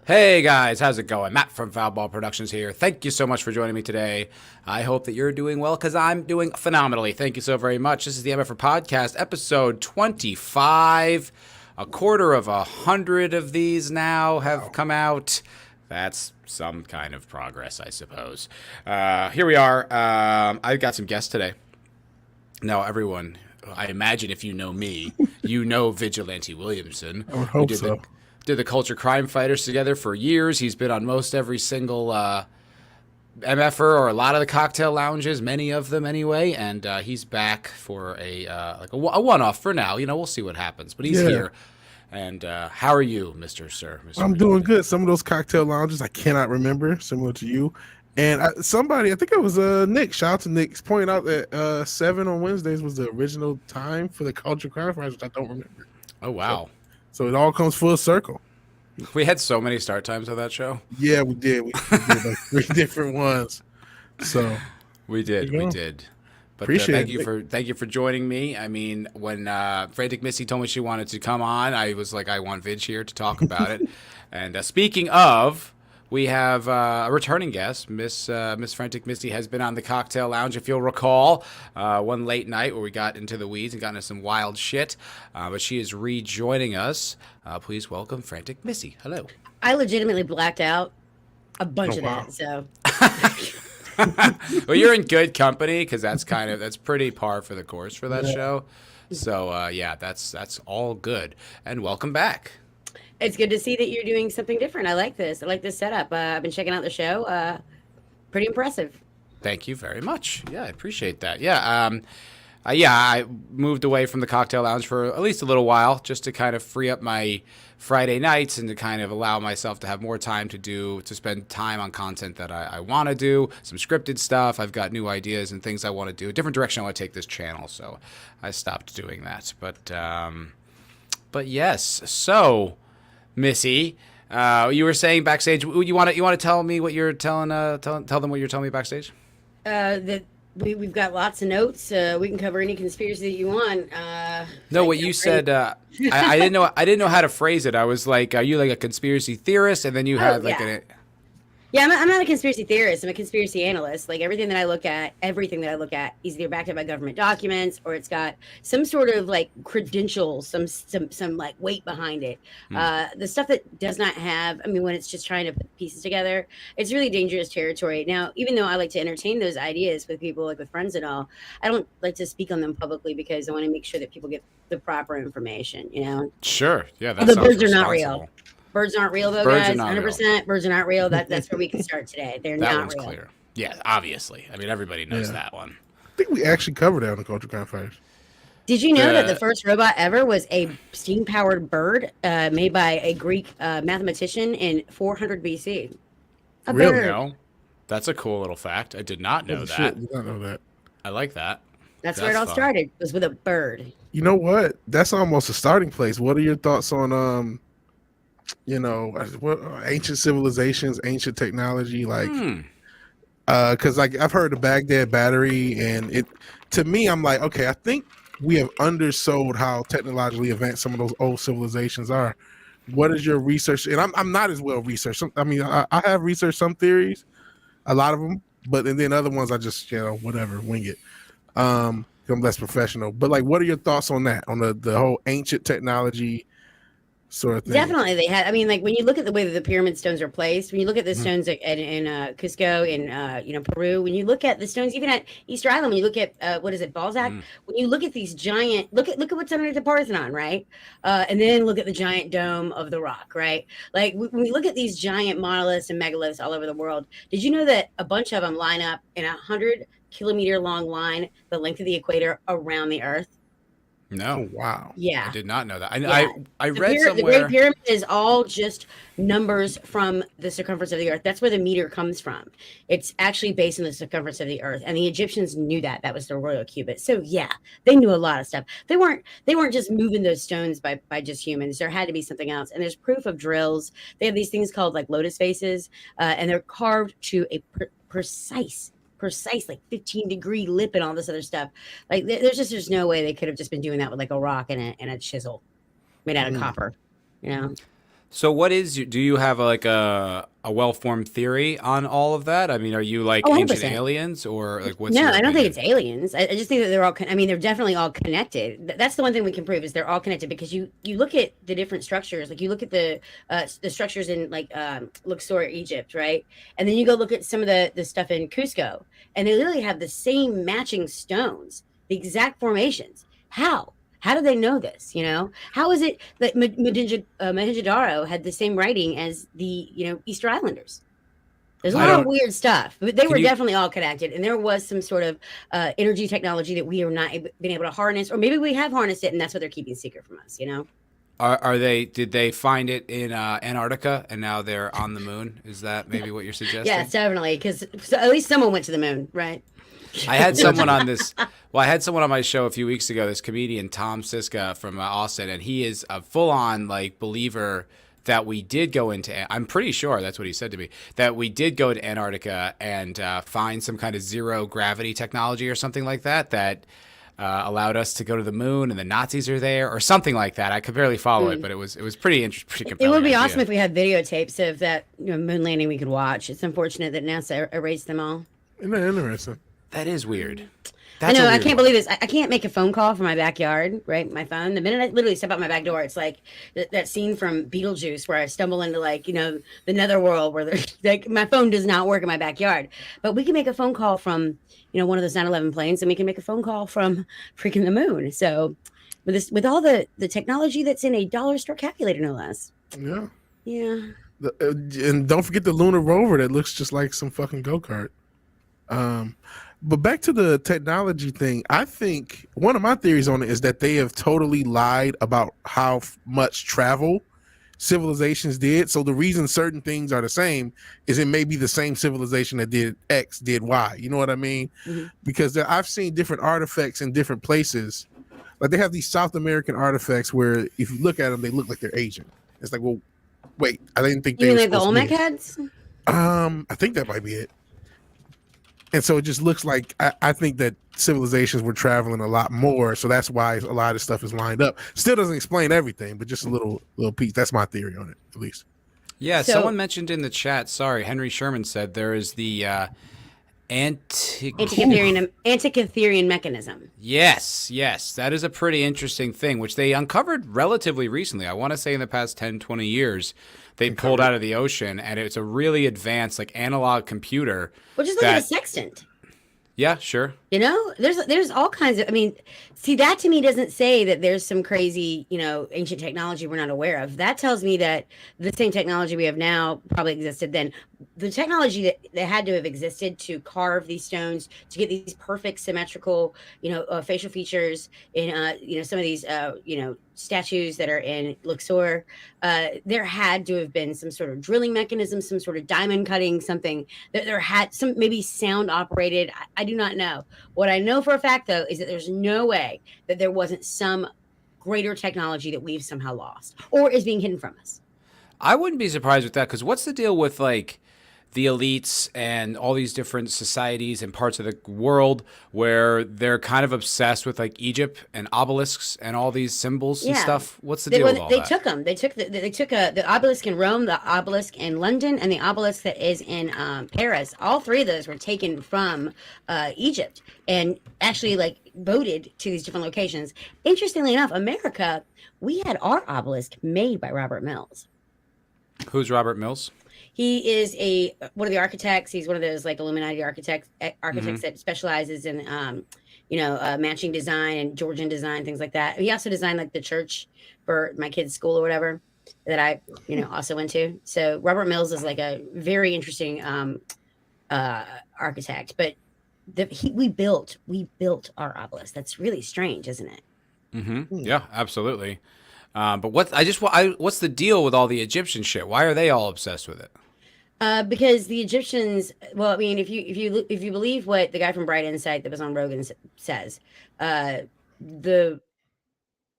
Hey guys, how's it going? Matt from Foulball Productions here. Thank you so much for joining me today. I hope that you're doing well because I'm doing phenomenally. Thank you so very much. This is the MFer Podcast, episode 25. A quarter of 100 of these now have come out. That's some kind of progress, I suppose. Here we are. I've got some guests today. Now, everyone, I imagine if you know me, you know Vigilante Williamson. I would hope so. Did the Culture Crime Fighters together for years. He's been on most every single MFer or a lot of the cocktail lounges, many of them anyway. And he's back for a one-off for now. You know, we'll see what happens. But he's here. And how are you, Mr. Sir? Mr. I'm doing good. Some of those cocktail lounges I cannot remember, similar to you. And I think it was Nick. Shout out to Nick. Pointing out that 7 on Wednesdays was the original time for the Culture Crime Fighters, which I don't remember. Oh, wow. So it all comes full circle. We had so many start times of that show. Yeah, we did. We did like 3 different ones. So we did. But appreciate thank you for joining me. I mean, when Frantic Missy told me she wanted to come on, I was like, I want Vidge here to talk about it. And speaking of, we have a returning guest. Miss Frantic Missy has been on the Cocktail Lounge, if you'll recall, one late night where we got into the weeds and got into some wild shit. But she is rejoining us. Please welcome Frantic Missy. Hello. I legitimately blacked out a bunch of that. So, well, you're in good company because that's pretty par for the course for that show. So that's all good. And welcome back. it's good to see that you're doing something different. I like this. I like this setup. I've been checking out the show. Pretty impressive. Thank you very much. Yeah, I appreciate that. Yeah. I moved away from the Cocktail Lounge for at least a little while just to kind of free up my Friday nights and to kind of allow myself to have more time to spend time on content that I want to do, some scripted stuff. I've got new ideas and things I want to do, a different direction I want to take this channel. So I stopped doing that. But yes. So, Missy, you were saying backstage. You want to tell me what you're telling? Tell them what you're telling me backstage. That we've got lots of notes. We can cover any conspiracy that you want. No, what you said. I didn't know. I didn't know how to phrase it. I was like, "Are you like a conspiracy theorist?" And then you had like an. Yeah, I'm not a conspiracy theorist. I'm a conspiracy analyst. Like everything that I look at is either backed up by government documents or it's got some sort of like credentials, some like weight behind it. The stuff that does not have, I mean, when it's just trying to put pieces together, it's really dangerous territory. Now, even though I like to entertain those ideas with people, like with friends and all, I don't like to speak on them publicly because I want to make sure that people get the proper information, you know? Sure. Yeah. The birds are not real. Birds aren't real, though, birds guys. 100%. Birds are not real. That's where we can start today. They're that not one's real. Clear. Yeah, obviously. I mean, everybody knows that one. I think we actually covered that on the Culture Crime Fighters. Did you know that the first robot ever was a steam-powered bird made by a Greek mathematician in 400 BC? Really? Bird. No, that's a cool little fact. I did not know that. Shit, did not know that. I like that. That's where it all started. Was with a bird. You know what? That's almost a starting place. What are your thoughts on what ancient civilizations, ancient technology, like because like I've heard the Baghdad battery, and it to me, I'm like, okay, I think we have undersold how technologically advanced some of those old civilizations are. What is your research? And I'm not as well researched. I mean, I have researched some theories, a lot of them, but and then other ones I just whatever wing it. I'm less professional. But like, what are your thoughts on that? On the whole ancient technology sort of thing? Definitely, they had. I mean, like when you look at the way that the pyramid stones are placed, when you look at the stones in Cusco, in Peru, when you look at the stones even at Easter Island, when you look at what is it, Balzac? When you look at these giant, look at what's underneath the Parthenon, right? And then look at the giant dome of the Rock, right? Like when we look at these giant monoliths and megaliths all over the world, did you know that a bunch of them line up in 100-kilometer long line, the length of the equator around the Earth? No. Oh, wow. Yeah. I did not know that. I The read somewhere. The Great Pyramid is all just numbers from the circumference of the Earth. That's where the meter comes from. It's actually based on the circumference of the Earth. And the Egyptians knew that. That was the royal cubit. So yeah, they knew a lot of stuff. They weren't just moving those stones by just humans. There had to be something else. And there's proof of drills. They have these things called like lotus faces, and they're carved to a precise like 15-degree lip and all this other stuff. Like there's no way they could have just been doing that with like a rock and a chisel made out of copper, you know. So what is do you have like a well-formed theory on all of that? I mean, are you like Oh, ancient 100%. aliens or like what's No, your I don't think opinion? it's aliens. I just think that they're all. I mean, they're definitely all connected. That's the one thing we can prove is they're all connected because you look at the different structures. Like you look at the structures in like Luxor, Egypt, right? And then you go look at some of the stuff in Cusco, and they literally have the same matching stones, the exact formations. How? How do they know this? You know, how is it that Mohenjo-daro had the same writing as the Easter Islanders? There's a I lot of don't. weird stuff, but they Can were you definitely all connected, and there was some sort of energy technology that we are not been able to harness, or maybe we have harnessed it, and that's what they're keeping secret from us. You know? are they did they find it in Antarctica and now they're on the moon? Is that maybe what you're Yes, suggesting? definitely, because at least someone went to the moon, right? I had someone on this. Well, I had someone on my show a few weeks ago. This comedian Tom Siska from Austin, and he is a full-on like believer that we did go into. I'm pretty sure that's what he said to me. That we did go to Antarctica and find some kind of zero gravity technology or something like that that allowed us to go to the moon, and the Nazis are there or something like that. I could barely follow it, Mm. but it was pretty interesting, pretty It would compelling be idea. awesome if we had videotapes of that moon landing we could watch. It's unfortunate that NASA erased them all. Isn't that interesting? That is weird. I That's a know. I weird can't one. believe this. I can't make a phone call from my backyard, right? My phone. The minute I literally step out my back door, it's like that scene from Beetlejuice where I stumble into like the netherworld where like my phone does not work in my backyard. But we can make a phone call from one of those 9/11 planes, and we can make a phone call from freaking the moon. So with all the technology that's in a dollar store calculator, no less. Yeah. Yeah. And don't forget the lunar rover that looks just like some fucking go-kart. But back to the technology thing, I think one of my theories on it is that they have totally lied about how much travel civilizations did. So the reason certain things are the same is it may be the same civilization that did X did Y. You know what I mean? Hmm. Because I've seen different artifacts in different places. Like they have these South American artifacts where if you look at them, they look like they're Asian. It's like, well, wait, I didn't think You they mean were like the supposed to Olmec be. heads? I think that might be it. And so it just looks like I think that civilizations were traveling a lot more, so that's why a lot of stuff is lined up. Still doesn't explain everything, but just a little piece. That's my theory on it, at least. Yeah, So someone mentioned in the chat. Sorry, Henry Sherman said there is the Antikytherian mechanism. Yes, that is a pretty interesting thing, which they uncovered relatively recently. I want to say in the past 10, 20 years, they pulled out of the ocean, and it's a really advanced, like, analog computer. Well, just look at a That, sextant. yeah, sure. There's all kinds of. I mean, see, that to me doesn't say that there's some crazy ancient technology we're not aware of. That tells me that the same technology we have now probably existed then. The technology that had to have existed to carve these stones to get these perfect symmetrical facial features in some of these statues that are in Luxor. There had to have been some sort of drilling mechanism, some sort of diamond cutting, something that there had some maybe sound operated. I do not know. What I know for a fact though is that there's no way that there wasn't some greater technology that we've somehow lost or is being hidden from us. I wouldn't be surprised with that, because what's the deal with, like, the elites and all these different societies and parts of the world where they're kind of obsessed with, like, Egypt and obelisks and all these symbols and Yeah. stuff? What's the deal with all They that? took them. They took the obelisk in Rome, the obelisk in London, and the obelisk that is in Paris. All three of those were taken from Egypt and actually like voted to these different locations. Interestingly enough, America, we had our obelisk made by Robert Mills. Who's Robert Mills? He is one of the architects. He's one of those like Illuminati architects that specializes in matching design and Georgian design, things like that. He also designed like the church for my kids' school or whatever that I also went to. So Robert Mills is like a very interesting architect. But we built our obelisk. That's really strange, isn't it? Mm-hmm. Yeah, absolutely. But what's the deal with all the Egyptian shit? Why are they all obsessed with it? Because the Egyptians, well, I mean, if you believe what the guy from Bright Insight that was on Rogan says, the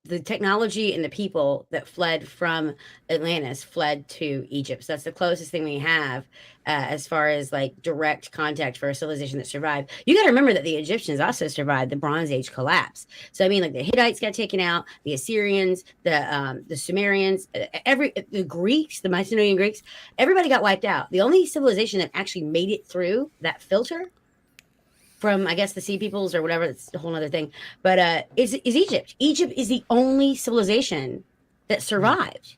the technology and the people that fled from Atlantis fled to Egypt. So that's the closest thing we have as far as like direct contact for a civilization that survived. You got to remember that the Egyptians also survived the Bronze Age collapse. So I mean, like the Hittites got taken out, the Assyrians, the Sumerians, the Greeks, the Mycenaean Greeks, everybody got wiped out. The only civilization that actually made it through that filter from, I guess, the Sea Peoples or whatever, it's a whole other thing, but is Egypt. Egypt is the only civilization that survived.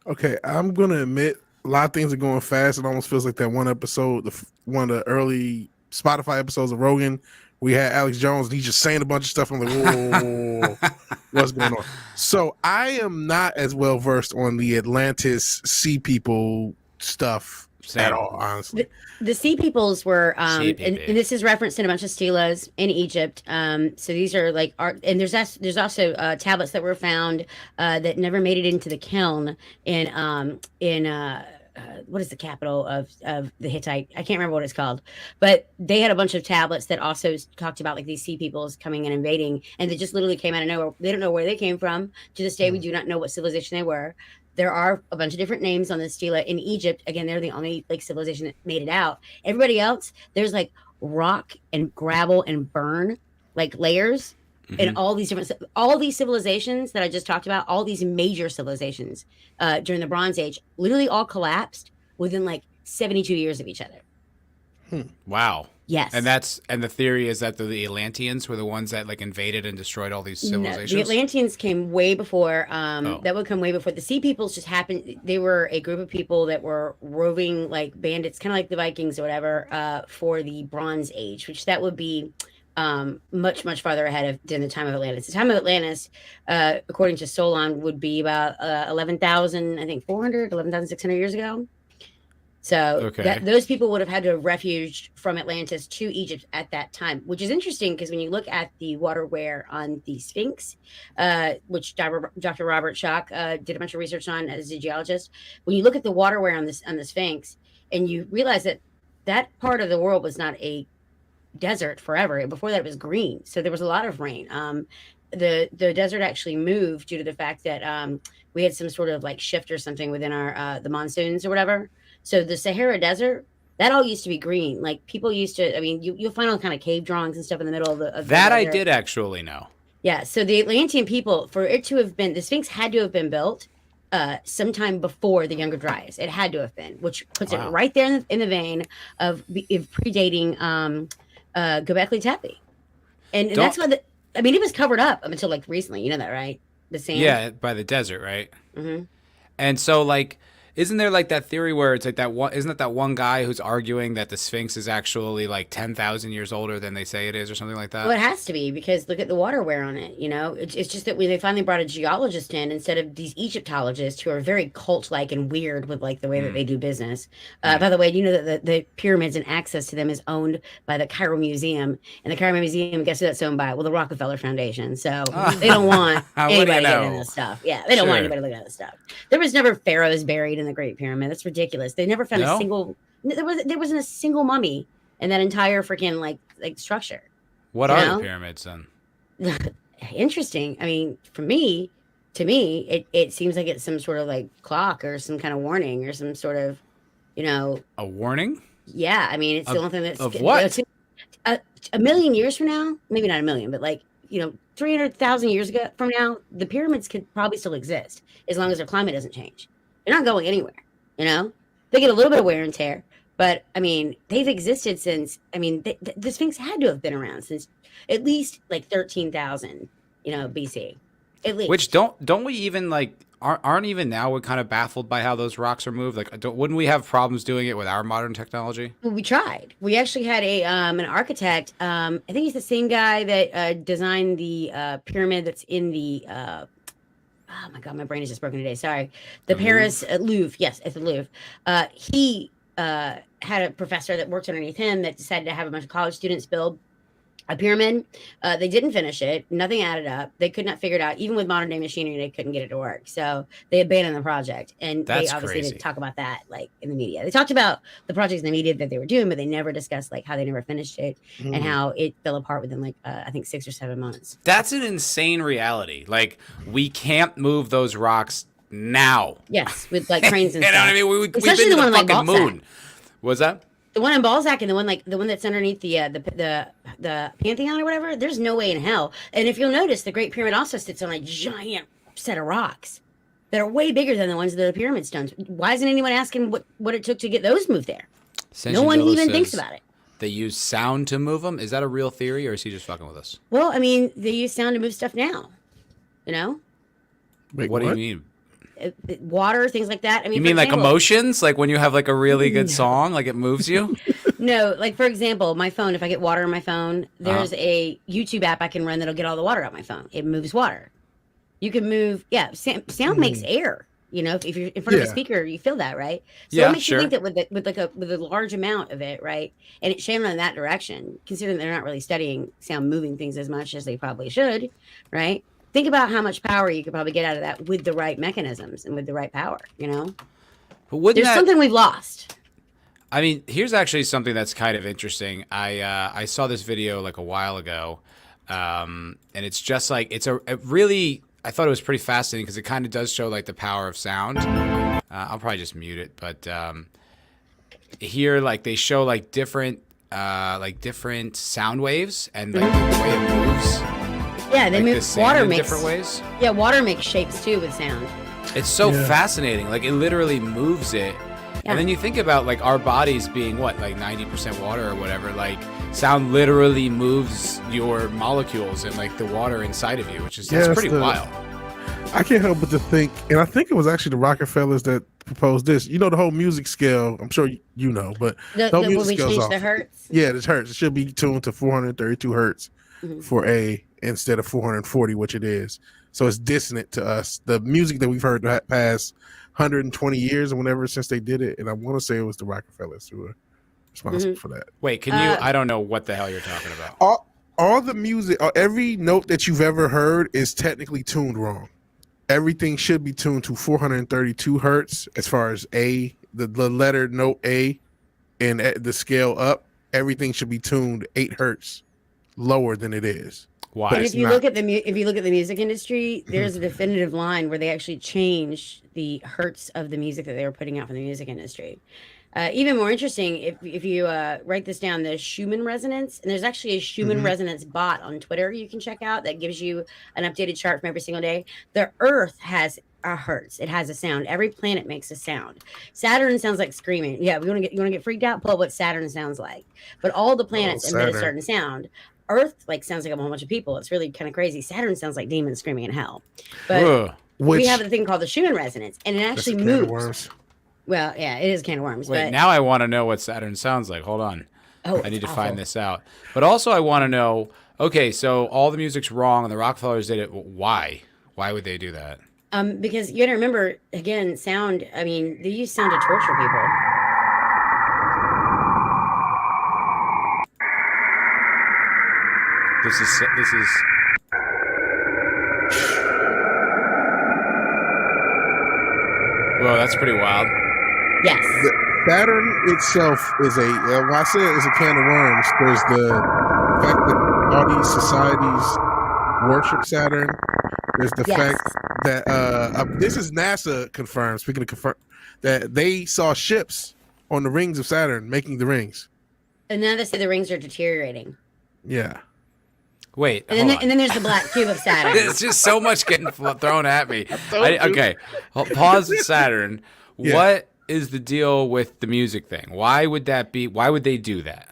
Okay, I'm going to admit a lot of things are going fast. It almost feels like that one episode, one of the early Spotify episodes of Rogan, we had Alex Jones and he's just saying a bunch of stuff. I'm like, whoa, what's going on? So I am not as well versed on the Atlantis Sea People stuff at all, honestly. The Sea Peoples were, and this is referenced in a bunch of stelas in Egypt. So these are like art, and there's also tablets that were found that never made it into the kiln in what is the capital of the Hittite? I can't remember what it's called, but they had a bunch of tablets that also talked about like these Sea Peoples coming and invading, and they just literally came out of nowhere. They don't know where they came from. To this day, we do not know what civilization they were. There are a bunch of different names on the stela in Egypt. Again, they're the only like civilization that made it out. Everybody else, there's like rock and gravel and burn like layers, and all these civilizations that I just talked about, all these major civilizations during the Bronze Age, literally all collapsed within like 72 years of each other. Wow. Yes. And the theory is that the Atlanteans were the ones that like invaded and destroyed all these civilizations. No, the Atlanteans came way before. That would come way before. The Sea Peoples just happened. They were a group of people that were roving like bandits, kind of like the Vikings or whatever, for the Bronze Age, which that would be much, much farther ahead than the time of Atlantis. The time of Atlantis, according to Solon, would be about 11,000, I think 11,600 years ago. So those people would have had to have refuged from Atlantis to Egypt at that time, which is interesting because when you look at the waterware on the Sphinx, which Dr. Robert Schock did a bunch of research on as a geologist, when you look at the waterware on the Sphinx and you realize that part of the world was not a desert forever. Before that, it was green. So there was a lot of rain. The desert actually moved due to the fact that we had some sort of like shift or something within our the monsoons or whatever. So the Sahara Desert, that all used to be green. Like people used to, I mean, you'll find all kind of cave drawings and stuff in the middle of the that I did actually know. Yeah. So the Atlantean people, for it to have been, the Sphinx had to have been built sometime before the Younger Dryas. It had to have been, which puts it right there in the vein of predating Göbekli Tepe. And that's why it was covered up up until like recently. You know that, right? The sand. Yeah, by the desert, right? Mm-hmm. And so like, isn't there like that theory where it's like that one? Isn't it that one guy who's arguing that the Sphinx is actually like 10,000 years older than they say it is, or something like that? Well, it has to be because look at the waterware on it. You know, it's just that when they finally brought a geologist in instead of these Egyptologists who are very cult-like and weird with like the way that they do business. By the way, you know that the pyramids and access to them is owned by the Cairo Museum, and the Cairo Museum, guess who that's owned by? Well, the Rockefeller Foundation. So they don't want anybody looking at this stuff. Yeah, they don't want anybody looking at this stuff. There was never pharaohs buried in the Great Pyramid. That's ridiculous. They never found a single. There wasn't a single mummy in that entire freaking like structure. What are the pyramids then? Interesting. I mean, to me, it seems like it's some sort of like clock or some kind of warning or some sort of, a warning. Yeah, I mean, it's the only thing that's of what? A million years from now, maybe not a million, but 300,000 years ago from now, the pyramids could probably still exist as long as their climate doesn't change. They're not going anywhere. They get a little bit of wear and tear, but I mean, they've existed since. I mean, the Sphinx had to have been around since at least like 13,000, BC, at least. Which don't we even aren't even now we're kind of baffled by how those rocks are moved? Wouldn't we have problems doing it with our modern technology? Well, we tried. We actually had an architect. I think he's the same guy that designed the pyramid that's in the. Oh my God, my brain is just broken today. Sorry. The Paris Louvre. Yes, at the Louvre. He had a professor that worked underneath him that decided to have a bunch of college students build a pyramid. They didn't finish it. Nothing added up. They could not figure it out. Even with modern day machinery, they couldn't get it to work. So they abandoned the project. And That's they obviously crazy. didn't talk about that like in the media. They talked about the projects in the media that they were doing, but they never discussed like how they never finished it and how it fell apart within like I think 6 or 7 months. That's an insane reality. Like, we can't move those rocks now. Yes, with like cranes and You know stuff. what I mean? We've been Especially to the the one like fucking Balzac. moon. Was that? The one in Balzac and the one that's underneath the Pantheon or whatever. There's no way in hell. And if you'll notice, the Great Pyramid also sits on a giant set of rocks that are way bigger than the ones that are the pyramid stones. Why isn't anyone asking what it took to get those moved there? No one Sangelo even thinks says about it. They use sound to move them. Is that a real theory, or is he just fucking with us? Well, I mean, they use sound to move stuff now. You know, Wait, What do you mean? Water, things like that. I mean, You for mean like example- emotions? Like when you have like a really good song, like it moves you? No, like for example, my phone. If I get water on my phone, there's a YouTube app I can run that'll get all the water out of my phone. It moves water. You can move. Yeah, sound makes air. You know, if you're in front of a Yeah. speaker, you feel that, right? So Yeah, it makes sure. you think that with a large amount of it, right, and it's shaped in that direction, considering they're not really studying sound moving things as much as they probably should, right? Think about how much power you could probably get out of that with the right mechanisms and with the right power. You know, But wouldn't there's that, something we've lost. I mean, here's actually something that's kind of interesting. I saw this video like a while ago, and it's just like it really. I thought it was pretty fascinating because it kind of does show like the power of sound. I'll probably just mute it, but here like they show like different sound waves and like the way it moves. Yeah, they Like the move. sand Water in makes different ways. Yeah, water makes shapes too with sound. It's so Yeah. fascinating. Like it literally moves it. Yeah. And then you think about like our bodies being what, like 90% water or whatever. Like sound literally moves your molecules and like the water inside of you, which is that's Yes, pretty wild. I can't help but to think, and I think it was actually the Rockefellers that proposed this. You know, the whole music scale. I'm sure you know, but The, whole when we scale's change off. the hertz. Yeah, this hertz. It should be tuned to 432 hertz Mhm. for A instead of 440, which it is. So it's dissonant to us. The music that we've heard the past 120 years or whenever since they did it, and I want to say it was the Rockefellers who were responsible for that. Wait, can you? I don't know what the hell you're talking about. All the music, every note that you've ever heard is technically tuned wrong. Everything should be tuned to 432 hertz as far as A, the letter note A, and the scale up. Everything should be tuned 8 hertz lower than it is. Why? And it's if you not. look at the music industry, there's a definitive line where they actually changed the hertz of the music that they were putting out for the music industry. Even more interesting, if you write this down, the Schumann resonance, and there's actually a Schumann resonance bot on Twitter you can check out that gives you an updated chart from every single day. The Earth has a hertz; it has a sound. Every planet makes a sound. Saturn sounds like screaming. Yeah, you want to get freaked out? Pull up what Saturn sounds like. But all the planets emit a Saturn. certain sound. Earth like sounds like a whole bunch of people. It's really kind of crazy. Saturn sounds like demons screaming in hell. But Ugh. Which we have a thing called the Schumann resonance, and it that's a actually can of moves. worms. Well, yeah, it is a can of worms. Wait, but now I want to know what Saturn sounds like. Hold on. oh, I need to it's find awful. this out. But also, I want to know. Okay, so all the music's wrong, and the Rockefellers did it. Why? Why would they do that? Because you got to remember, again, sound. I mean, they use sound to torture people. This is. Whoa, that's pretty wild. Yes. Saturn itself is when I say it's a can of worms, there's the fact that all these societies worship Saturn. There's the Yes. fact that this is NASA confirmed, speaking of confirm, that they saw ships on the rings of Saturn making the rings. And now they say the rings are deteriorating. Yeah. Wait, And hold then, on. and then there's the black cube of Saturn. There's just so much getting thrown at me. told you. Okay, pause at Saturn. Yeah. What is the deal with the music thing? Why would that be? Why would they do that?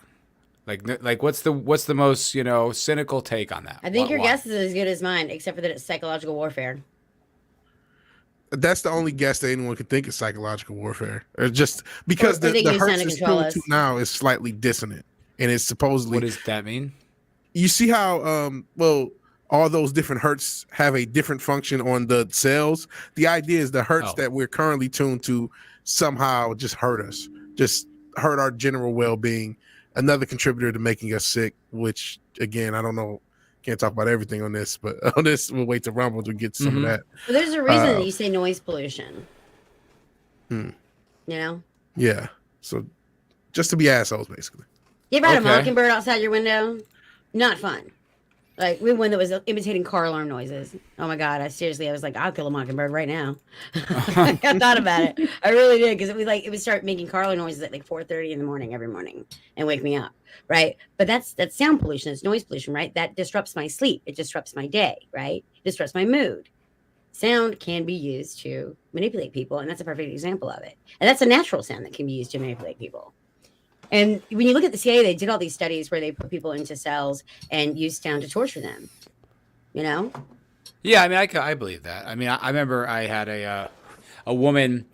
Like what's the most cynical take on that? I think your Why? guess is as good as mine, except for that it's psychological warfare. That's the only guess that anyone could think is psychological warfare. Or just because Or the they use sound hertz to is control tuned us. to now is slightly dissonant. And it's supposedly What does that mean? you see how all those different hertz have a different function on the cells. The idea is the hertz Oh. that we're currently tuned to somehow just hurt us, just hurt our general well-being. Another contributor to making us sick, which again, I don't know, can't talk about everything on this, but on this we'll wait to Rumble to get some of that. But there's a reason that you say noise pollution. You know? Yeah. So just to be assholes, basically. You ever had a mockingbird outside your window? Not fun. Like, we had one that was imitating car alarm noises. Oh my God! I was like, I'll kill a mockingbird right now. I thought about it. I really did, because it would start making car alarm noises at like 4:30 in the morning every morning and wake me up, right? But that's sound pollution. It's noise pollution, right? That disrupts my sleep. It disrupts my day, right? It disrupts my mood. Sound can be used to manipulate people, and that's a perfect example of it. And that's a natural sound that can be used to manipulate people. And when you look at the CIA, they did all these studies where they put people into cells and used sound to torture them. You know? Yeah, I mean, I believe that. I mean, I remember I had a woman,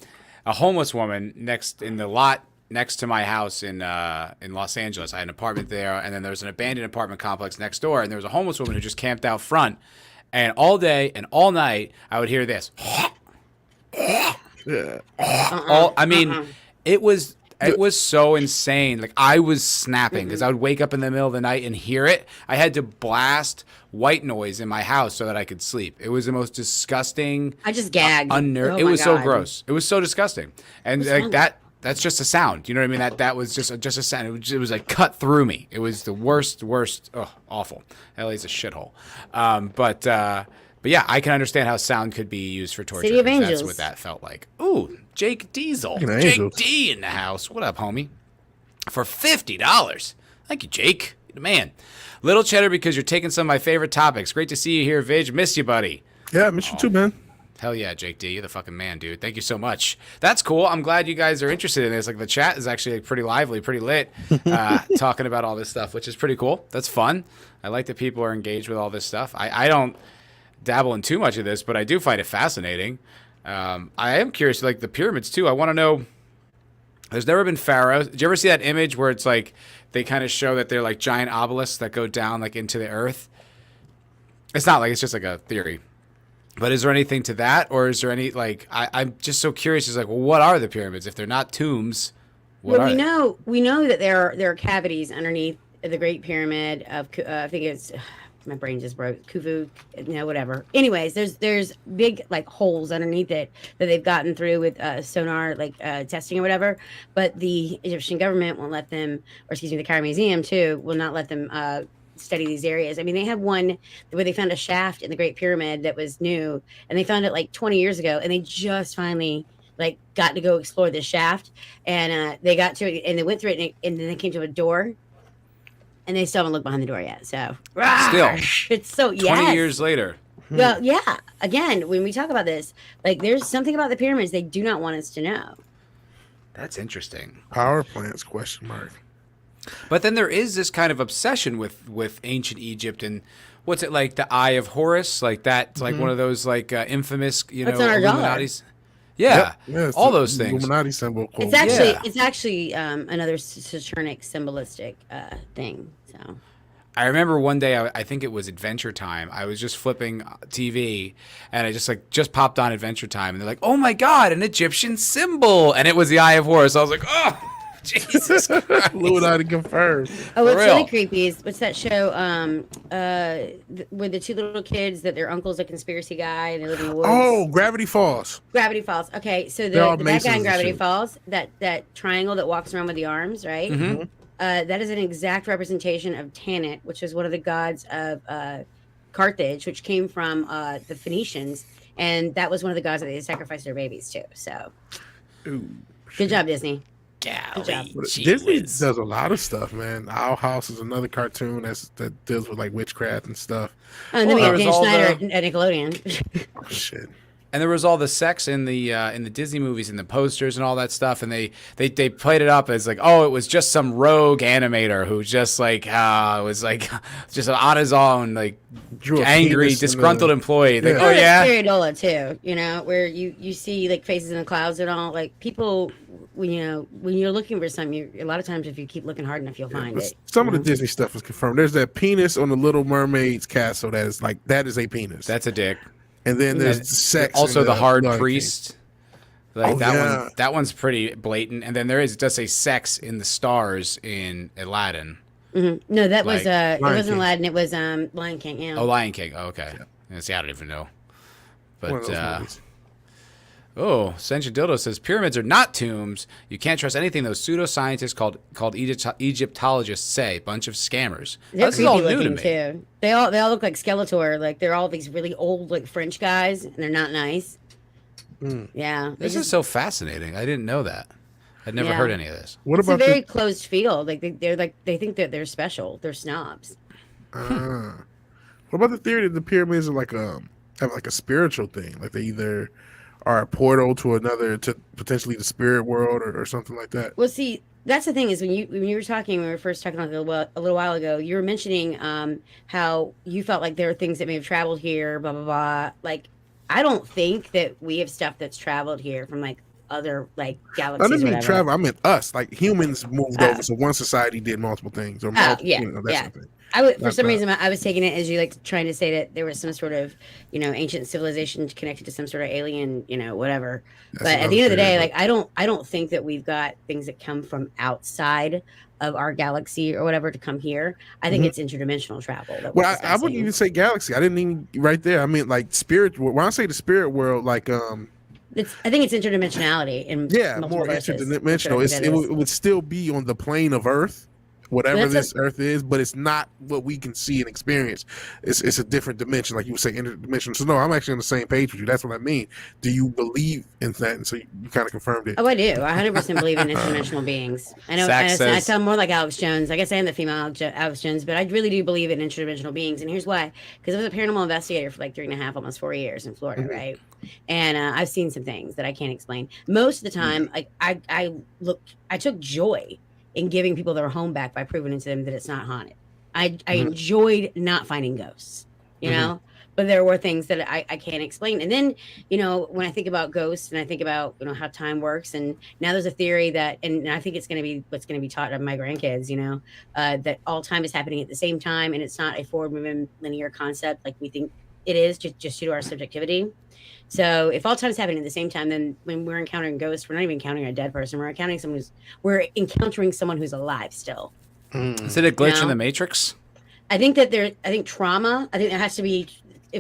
a homeless woman, in the lot next to my house in Los Angeles. I had an apartment there, and then there was an abandoned apartment complex next door, and there was a homeless woman who just camped out front. And all day and all night, I would hear this. It was so insane. Like, I was snapping because I would wake up in the middle of the night and hear it. I had to blast white noise in my house so that I could sleep. It was the most disgusting. I just gagged. It was so gross. It was so disgusting. And like that's just a sound. You know what I mean? That was just a sound. It was like cut through me. It was the worst. Oh, awful. LA's a shithole. But yeah, I can understand how sound could be used for torture. City of Angels. That's what that felt like. Ooh, Jake Diesel. Angels. Jake D in the house. What up, homie? For $50. Thank you, Jake. You're the man. Little cheddar because you're taking some of my favorite topics. Great to see you here, Vig. Miss you, buddy. Yeah, I miss you too, man. Hell yeah, Jake D. You're the fucking man, dude. Thank you so much. That's cool. I'm glad you guys are interested in this. Like, the chat is actually pretty lively, pretty lit, talking about all this stuff, which is pretty cool. That's fun. I like that people are engaged with all this stuff. I don't dabble in too much of this, but I do find it fascinating. I am curious, like the pyramids too. I want to know. There's never been pharaohs. Did you ever see that image where it's like they kind of show that they're like giant obelisks that go down like into the earth? It's not like, it's just like a theory. But is there anything to that, or is there any like I'm just so curious? Is like, well, what are the pyramids if they're not tombs? We know that there are cavities underneath the Great Pyramid of I think it's. My brain just broke. Khufu, whatever. Anyways, there's big like holes underneath it that they've gotten through with sonar testing or whatever. But the Egyptian government won't let them, or excuse me, the Cairo Museum too, will not let them study these areas. I mean, they had one where they found a shaft in the Great Pyramid that was new, and they found it like 20 years ago, and they just finally like got to go explore this shaft, and they got to it, and they went through it, and then they came to a door. And they still haven't looked behind the door yet. So still, it's so 20 years later. Well, yeah. Again, when we talk about this, like there's something about the pyramids they do not want us to know. That's interesting. Power plants? Question mark. But then there is this kind of obsession with ancient Egypt and what's it like, the Eye of Horus, like that, like one of those like infamous, That's on our Illuminati's. Yeah, all those things. Illuminati symbol. Quote. It's actually another Saturnic symbolistic thing. So I remember one day, I think it was Adventure Time. I was just flipping TV, and I just popped on Adventure Time, and they're like, "Oh my God, an Egyptian symbol!" And it was the Eye of Horus. I was like, "Oh, Jesus Christ!" Illuminati confirmed. Oh, what's really creepy is what's that show? Where the two little kids that their uncle's a conspiracy guy and they live in the woods. Oh, Gravity Falls. Gravity Falls. Okay, so the bad guy in Gravity Falls, that triangle that walks around with the arms, right? Mm-hmm. That is an exact representation of Tanit, which is one of the gods of Carthage, which came from the Phoenicians, and that was one of the gods that they sacrificed their babies to. So, good job, Disney. Good job. Disney does a lot of stuff, man. Owl House is another cartoon that deals with like witchcraft and stuff. And then we have Dan Schneider at Nickelodeon. Oh shit. And there was all the sex in the Disney movies and the posters and all that stuff, and they played it up as like, oh, it was just some rogue animator who just like was like just on his own, like angry, disgruntled employee. Like, oh yeah, Spiridola too. Where you see like faces in the clouds and all. Like people, when you're looking for something, a lot of times if you keep looking hard enough, you'll find it. Some of the Disney stuff is confirmed. There's that penis on the Little Mermaid's castle that is a penis. That's a dick. And then there's sex. Also, the hard priest. Like one. That one's pretty blatant. And then it does say sex in the stars in Aladdin. No, that was Like it Lion wasn't King. Aladdin. It was Lion King. Yeah. Oh, Lion King. Oh, okay. Yeah, see, I don't even know. One of But those movies. oh, Sentient Dildo says pyramids are not tombs. You can't trust anything those pseudoscientists called Egyptologists say. Bunch of scammers. They're This is all creepy new to looking me. too. They all look like Skeletor. Like they're all these really old like French guys, and they're not nice. Yeah, This is so fascinating. I didn't know that. I'd never Yeah. heard any of this. What it's a about very closed field. Like they think that they're special. They're snobs. what about the theory that the pyramids are like have like a spiritual thing? Like they either are a portal to another, to potentially the spirit world or something like that. Well, see, that's the thing is when you were talking, when we were first talking like a little while ago, you were mentioning how you felt like there are things that may have traveled here, blah blah blah. Like, I don't think that we have stuff that's traveled here from like other like I galaxies. didn't or mean whatever. travel. I meant us. Like humans moved over, so one society did multiple things, or multiple, yeah, that yeah. sort of thing. I would, for Not some that. reason, I was taking it as you like trying to say that there was some sort of, ancient civilization connected to some sort of alien, whatever. That's But at what the I end of the was day, saying. like I don't think that we've got things that come from outside of our galaxy or whatever to come here. I think it's interdimensional travel. That we're Well, I wouldn't discussing. even say galaxy. I didn't even right there. I mean, like spirit. When I say the spirit world, like I think it's interdimensionality in yeah, multiple more verses. interdimensional. That's what I think It would still be on the plane of Earth, whatever That's this Earth is, but it's not what we can see and experience. It's a different dimension, like you would say, interdimensional. So no, I'm actually on the same page with you. That's what I mean. Do you believe in that? And so you kind of confirmed it. Oh, I do. I 100% believe in interdimensional beings. I know. Zach I says- sound more like Alex Jones. I guess I am the female Alex Jones, but I really do believe in interdimensional beings. And here's why: because I was a paranormal investigator for like 3.5, almost 4 years in Florida, right? And I've seen some things that I can't explain. Most of the time, like I took joy in giving people their home back by proving to them that it's not haunted. I enjoyed not finding ghosts, you know. But there were things that I can't explain. And then, when I think about ghosts and I think about, how time works, and now there's a theory that, and I think it's going to be what's going to be taught to my grandkids, that all time is happening at the same time. And it's not a forward moving linear concept like we think it is, just due to our subjectivity. So if all time is happening at the same time, then when we're encountering ghosts, we're not even encountering a dead person. We're encountering someone who's alive still. Is it a glitch in No. the Matrix? I think trauma, I think there has to be,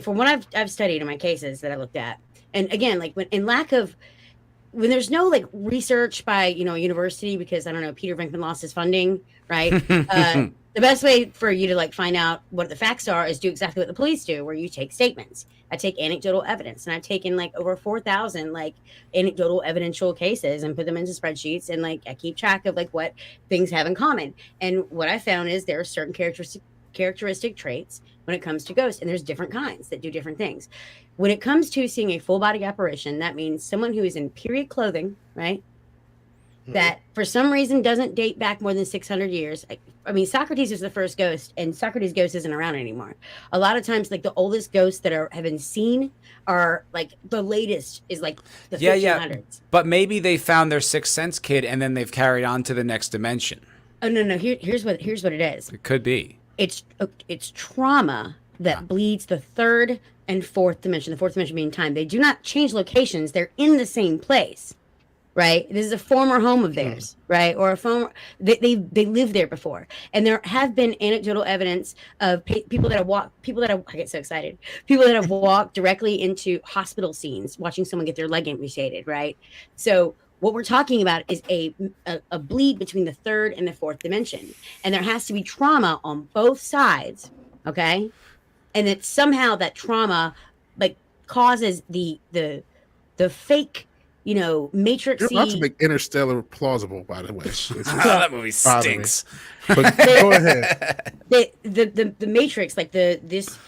from what I've studied in my cases that I looked at, and again, like when there's no like research by a university, because I don't know, Peter Venkman lost his funding, right? The best way for you to like find out what the facts are is do exactly what the police do, where you take statements. I take anecdotal evidence, and I've taken like over 4,000 like anecdotal evidential cases and put them into spreadsheets, and like I keep track of like what things have in common. And what I found is there are certain characteristic traits when it comes to ghosts, and there's different kinds that do different things. When it comes to seeing a full body apparition, that means someone who is in period clothing, right? That for some reason doesn't date back more than 600 years. I mean, Socrates was the first ghost, and Socrates' ghost isn't around anymore. A lot of times, like the oldest ghosts that have been seen are like the latest is like the 1500s. But maybe they found their sixth sense kid and then they've carried on to the next dimension. Oh no! Here's what it is. It could be. It's trauma that bleeds the third and fourth dimension. The fourth dimension being time. They do not change locations. They're in the same place. Right, this is a former home of theirs, right, or a former. They lived there before, and there have been anecdotal evidence of people that have walked. I get so excited. People that have walked directly into hospital scenes, watching someone get their leg amputated. Right, so what we're talking about is a bleed between the third and the fourth dimension, and there has to be trauma on both sides. Okay, and that somehow that trauma like causes the fake. Matrix. You're about to make Interstellar plausible, by the way. That movie stinks. But go ahead. The Matrix, like this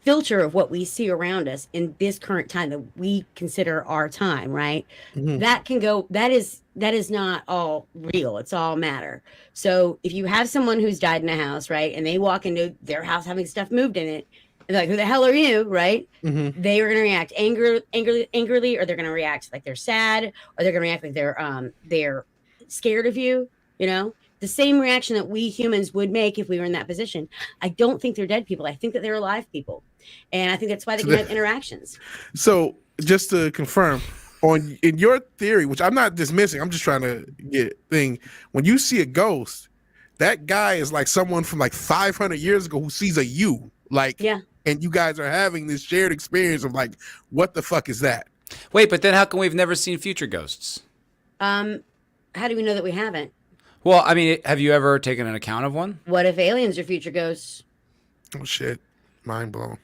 filter of what we see around us in this current time that we consider our time, right? That can go. That is not all real. It's all matter. So if you have someone who's died in a house, right, and they walk into their house having stuff moved in it. And like, who the hell are you, right? They are going to react angrily, or they're going to react like they're sad, or they're going to react like they're scared of you. The same reaction that we humans would make if we were in that position. I don't think they're dead people. I think that they're alive people, and I think that's why they can have interactions. So just to confirm, in your theory, which I'm not dismissing, I'm just trying to get thing. When you see a ghost, that guy is like someone from like 500 years ago who sees a you, like, Yeah. and you guys are having this shared experience of like, what the fuck is that? Wait, but then how come we've never seen future ghosts? How do we know that we haven't? Well, I mean, have you ever taken an account of one? What if aliens are future ghosts? Oh shit, mind blown.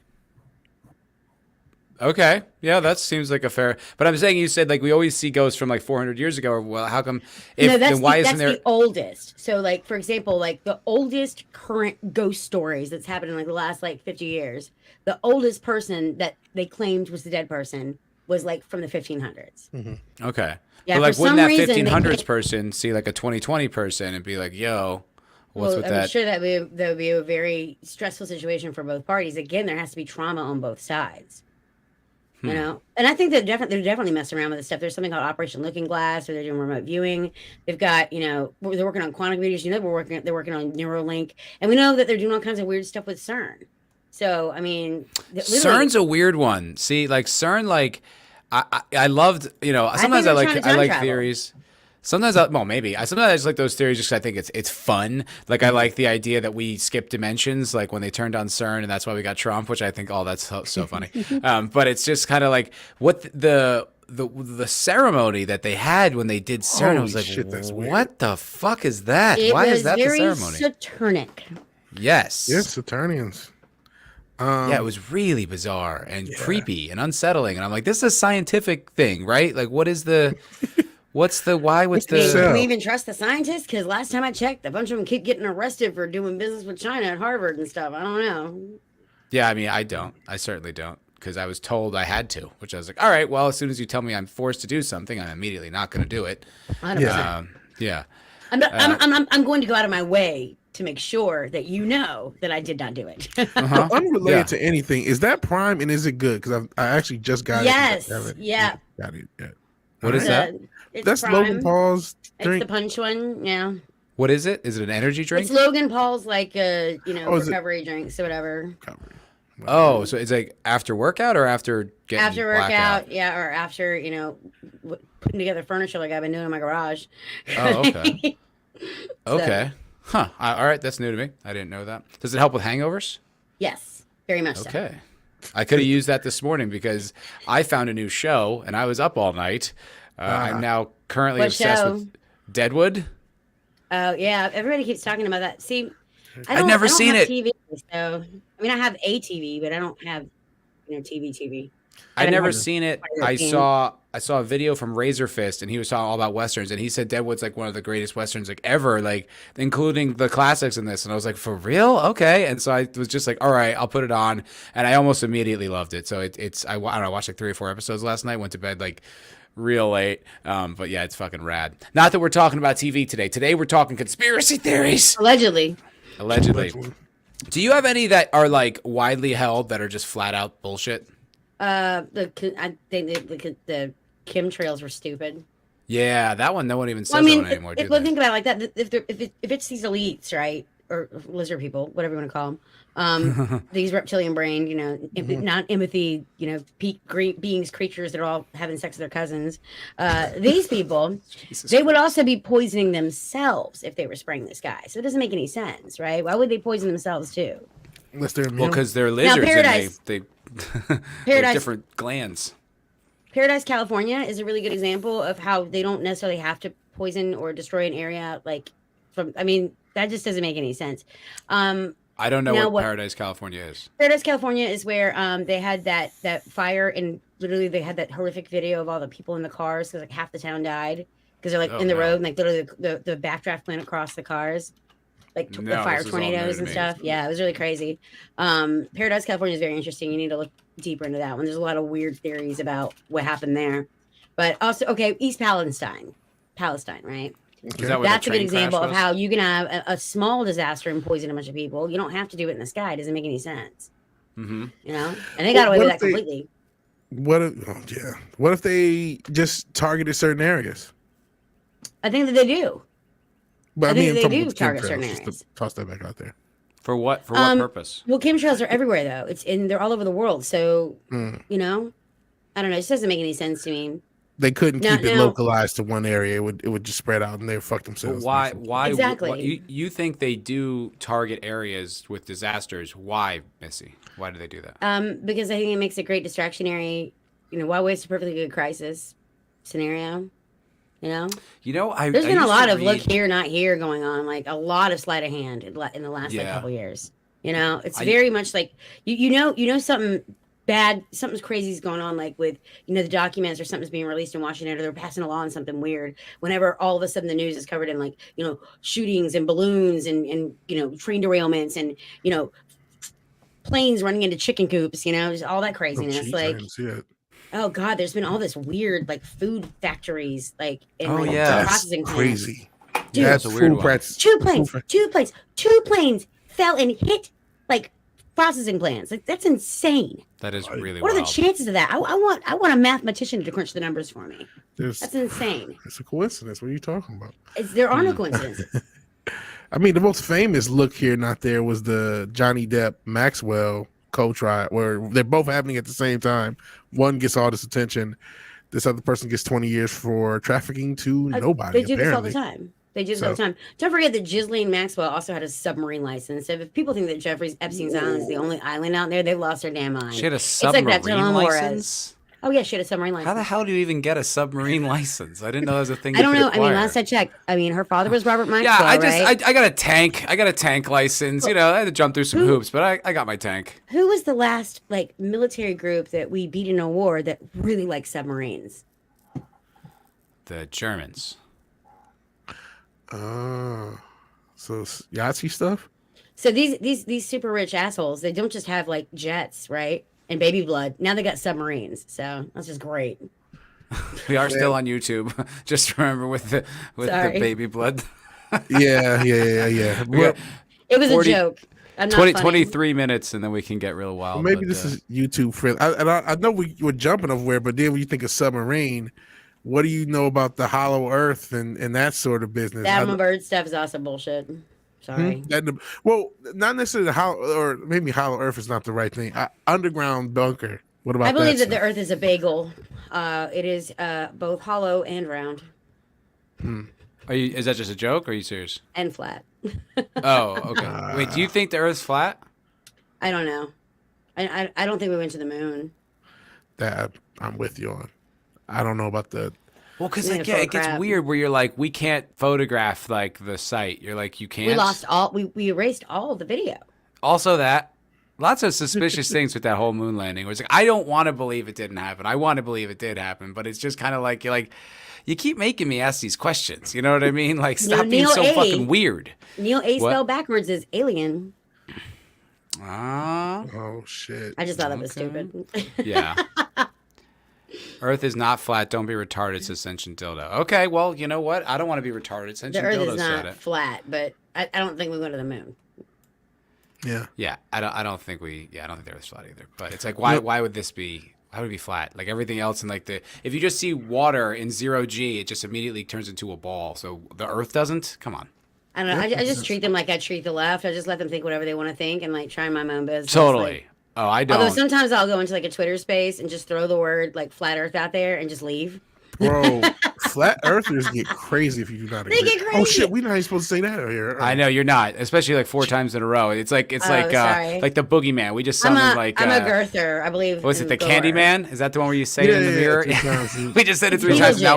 Okay, yeah, that seems like a fair. But I'm saying you said like we always see ghosts from like 400 years ago. Or well, how come? If No, that's then why the, isn't that's there? the oldest. So, like for example, like the oldest current ghost stories that's happened in like the last like 50 years. The oldest person that they claimed was the dead person was like from the 1500s. Okay, Yeah, but like for wouldn't some that reason, they 1500s can't- person see like a 2020 person and be like, "Yo, what's with I'm that?" sure that would be a very stressful situation for both parties. Again, there has to be trauma on both sides. You know, and I think they're definitely messing around with this stuff. There's something called Operation Looking Glass, where they're doing remote viewing. They've got, you know, they're working on quantum computers. You know, they're working on Neuralink, and we know that they're doing all kinds of weird stuff with CERN. So, I mean, CERN's a weird one. See, like CERN, like I loved, you know, sometimes I they're trying to time travel. theories. Sometimes sometimes I just like those theories just 'cause I think it's fun. Like I like the idea that we skip dimensions, like when they turned on CERN, and that's why we got Trump, which I think, that's so funny. But it's just kind of like what the ceremony that they had when they did CERN. I was Holy like, shit, that's weird. what the fuck is that? It Why was is that the very ceremony? Saturnic. Yes. Yes, Saturnians. Yeah, it was really bizarre and creepy and unsettling. And I'm like, this is a scientific thing, right? Like, what's the Do we even trust the scientists? Because last time I checked, a bunch of them keep getting arrested for doing business with China at Harvard and stuff. I don't know. Yeah, I mean, I don't. I certainly don't. Because I was told I had to, which I was like, all right, well, as soon as you tell me I'm forced to do something, I'm immediately not going to do it. 100%. Yeah. I'm going to go out of my way to make sure that you know that I did not do it. Unrelated to anything, is that Prime and is it good? Because I actually just got Yes, it. I haven't yeah. got it yet. What is that? It's That's Prime. Logan Paul's It's drink. the punch one, yeah. What is it? Is it an energy drink? It's Logan Paul's like Oh, is it- recovery drinks or whatever. Oh, so it's like after workout or after getting After blackout? workout, yeah, or after putting together furniture like I've been doing in my garage. Oh, okay. So, Okay. Huh. All right. That's new to me. I didn't know that. Does it help with hangovers? yes, very much so. Okay. I could have used that this morning because I found a new show and I was up all night. I'm now currently What obsessed show? with Deadwood. Oh yeah, everybody keeps talking about that. See, I've never seen have it. TV, so I mean, I have a TV, but I don't have TV. I've don't never have seen it. Pirate I King. saw a video from Razor Fist, and he was talking all about westerns, and he said Deadwood's like one of the greatest westerns like ever, like including the classics in this. And I was like, for real? Okay. And so I was just like, all right, I'll put it on, and I almost immediately loved it. So it's I don't know, I watched like 3 or 4 episodes last night. Went to bed like real late. But yeah, it's fucking rad. Not that we're talking about TV today. Today we're talking conspiracy theories. Allegedly. Allegedly. Do you have any that are like widely held that are just flat out bullshit? I think the chemtrails were stupid. Yeah, that one. No one even says Well, I mean, that one anymore. do if, they? think about it like that. If it's these elites, right, or lizard people, whatever you want to call them, these reptilian brain, not empathy, beings, creatures that are all having sex with their cousins. These people, they would also be poisoning themselves if they were spraying the sky. So it doesn't make any sense, right? Why would they poison themselves too? Unless they're Well, because they're lizards Paradise- and they have Paradise- different glands. Paradise, California is a really good example of how they don't necessarily have to poison or destroy an area that just doesn't make any sense. I don't know Now what what- Paradise, California is. Paradise, California is where they had that fire, and literally they had that horrific video of all the people in the cars because like half the town died because they're like Oh, in the no. road and like literally the backdraft went across the cars, like the No, fire this is all new tornadoes to and me. stuff. Yeah, it was really crazy. Paradise, California is very interesting. You need to look deeper into that one. There's a lot of weird theories about what happened there, but also East Palestine, right? Is that where That's the a good train example crash of was? how you can have a small disaster and poison a bunch of people. You don't have to do it in the sky. It doesn't make any sense. Mm-hmm. And they got away What with if that they- completely. What if they just targeted certain areas? I think that they do. But I think they talking do about the target chemtrails, certain just to areas. toss that back out there. For what? For what purpose? Well, chemtrails are everywhere though. They're all over the world. So, I don't know. It just doesn't make any sense to me. they couldn't keep it No. localized to one area. It would just spread out and they would fuck But themselves. why Exactly. you think they do target areas with disasters? Why, Missy? Why do they do that? Because I think it makes a great distraction area. Why waste a perfectly good crisis scenario? There's been a lot of look here, not here going on, like a lot of sleight of hand in the last like couple years. It's very much like you know something bad, something's crazy is going on, like with the documents or something's being released in Washington, or they're passing a law on something weird. Whenever all of a sudden the news is covered in like shootings and balloons and train derailments and planes running into chicken coops, just all that craziness. Oh God, there's been all this weird like food factories, like in processing plants. Crazy. Dude, that's a weird one. Two planes fell and hit like processing plants. Like that's insane. That is really What wild. are the chances of that? I want a mathematician to crunch the numbers for me. That's insane. It's a coincidence. What are you talking about? There are no coincidences. I mean, the most famous look here, not there, was the Johnny Depp Maxwell co-trial, where they're both happening at the same time. One gets all this attention. This other person gets 20 years for trafficking to nobody. They do this all the time. Don't forget that Ghislaine Maxwell also had a submarine license. So if people think that Jeffrey Epstein's Island is the only island out there, they've lost their damn mind. She had a submarine license? Oh, yeah, she had a submarine license. How the hell do you even get a submarine license? I didn't know that was a thing. I don't know. I mean, last I checked, her father was Robert Maxwell. Yeah, I got a tank. I got a tank license. I had to jump through some hoops, but I got my tank. Who was the last like military group that we beat in a war that really liked submarines? The Germans. So Yahtzee stuff. So these super rich assholes, they don't just have like jets, right? And baby blood. Now they got submarines. So that's just great. We are still on YouTube. Just remember with the baby blood. Yeah. It was 40, a joke. 23 minutes, and then we can get real wild. Well, maybe this is YouTube friendly. I know we were jumping over but then when you think of submarine, what do you know about the hollow earth and that sort of business? That bird stuff is also bullshit. Sorry. Well, not necessarily or maybe hollow earth is not the right thing. Underground bunker. What about that? I believe that the earth is a bagel. It is both hollow and round. Is that just a joke, or are you serious? And flat. Oh, okay. Wait, do you think the earth's flat? I don't know. I don't think we went to the moon. That I'm with you on. I don't know about the... Well, because it gets weird where you're like, we can't photograph like the site. You're like, you can't. We erased all of the video. Also that. Lots of suspicious things with that whole moon landing. Where it's like, I don't want to believe it didn't happen. I want to believe it did happen, but it's just kind of like you keep making me ask these questions. You know what I mean? Like, stop being so fucking weird. Neil A spelled backwards is alien. Oh shit! I just thought that was stupid. Yeah. Earth is not flat. Don't be retarded, says Sentient Dildo. Okay, well, you know what? I don't want to be retarded. Sentient Dildo said it. The Earth is not flat, but I don't think we went to the moon. Yeah. Yeah, I don't think the Earth's flat either. But it's like, why would this be? Why would it be flat? Like everything else, and like if you just see water in 0G, it just immediately turns into a ball. So the Earth doesn't. Come on. I don't know. I just treat them like I treat the left. I just let them think whatever they want to think and like try my own business. Totally. Like, oh, I don't. Although sometimes I'll go into like a Twitter space and just throw the word like flat Earth out there and just leave. Bro, flat earthers get crazy if you do not agree. They get crazy. Oh shit, we're not even supposed to say that out here. I know you're not, especially like 4 times in a row. It's like the boogeyman. We just summoned like I'm a girther, I believe. Was it the Candyman? Is that the one where you say it in the mirror? Yeah. We just said it 3 times now.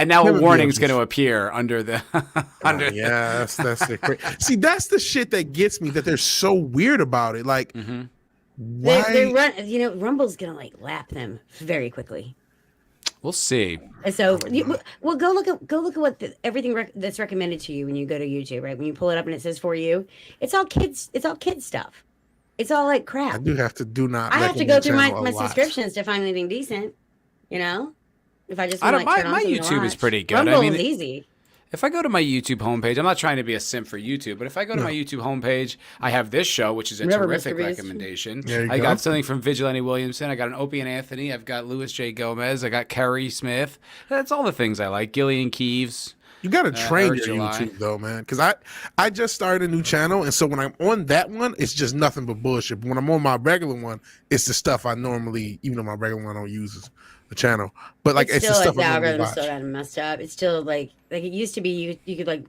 Now a warning's going to appear under the under. Yeah, that's the crazy. See, that's the shit that gets me. That they're so weird about it. Like, why? They run. Rumble's going to like lap them very quickly. We'll see. And so, go look at what everything that's recommended to you when you go to YouTube, right? When you pull it up and it says for you, it's all kids stuff. It's all like crap. I do have to I have to go through my subscriptions to find anything decent. You know, if I just my YouTube is pretty good. Rumble is easy. If I go to my YouTube homepage, I'm not trying to be a simp for YouTube, but if I go to my YouTube homepage, I have this show, which is a terrific recommendation. I got something from Vigilante Williamson. I got an Opie and Anthony. I've got Louis J. Gomez. I got Kerry Smith. That's all the things I like. Gillian Keeves. You gotta train or your July. YouTube though, man. Because I just started a new channel, and so when I'm on that one, it's just nothing but bullshit. But when I'm on my regular one, it's the stuff I normally, even though my regular one I don't use the channel, but like it's the still stuff the I normally algorithm watch. still got messed up. It's still like it used to be. You could like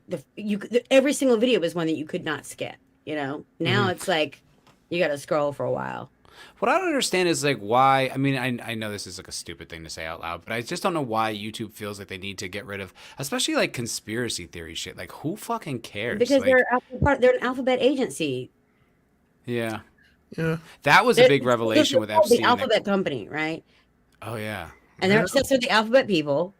every single video was one that you could not skip. You know, now it's like you got to scroll for a while. What I don't understand is like why. I mean, I know this is like a stupid thing to say out loud, but I just don't know why YouTube feels like they need to get rid of, especially like conspiracy theory shit. Like, who fucking cares? Because like, they're an alphabet agency. yeah, Yeah, that was a big revelation with Epstein. The Alphabet Company, right? Oh yeah, And they're obsessed with the alphabet people.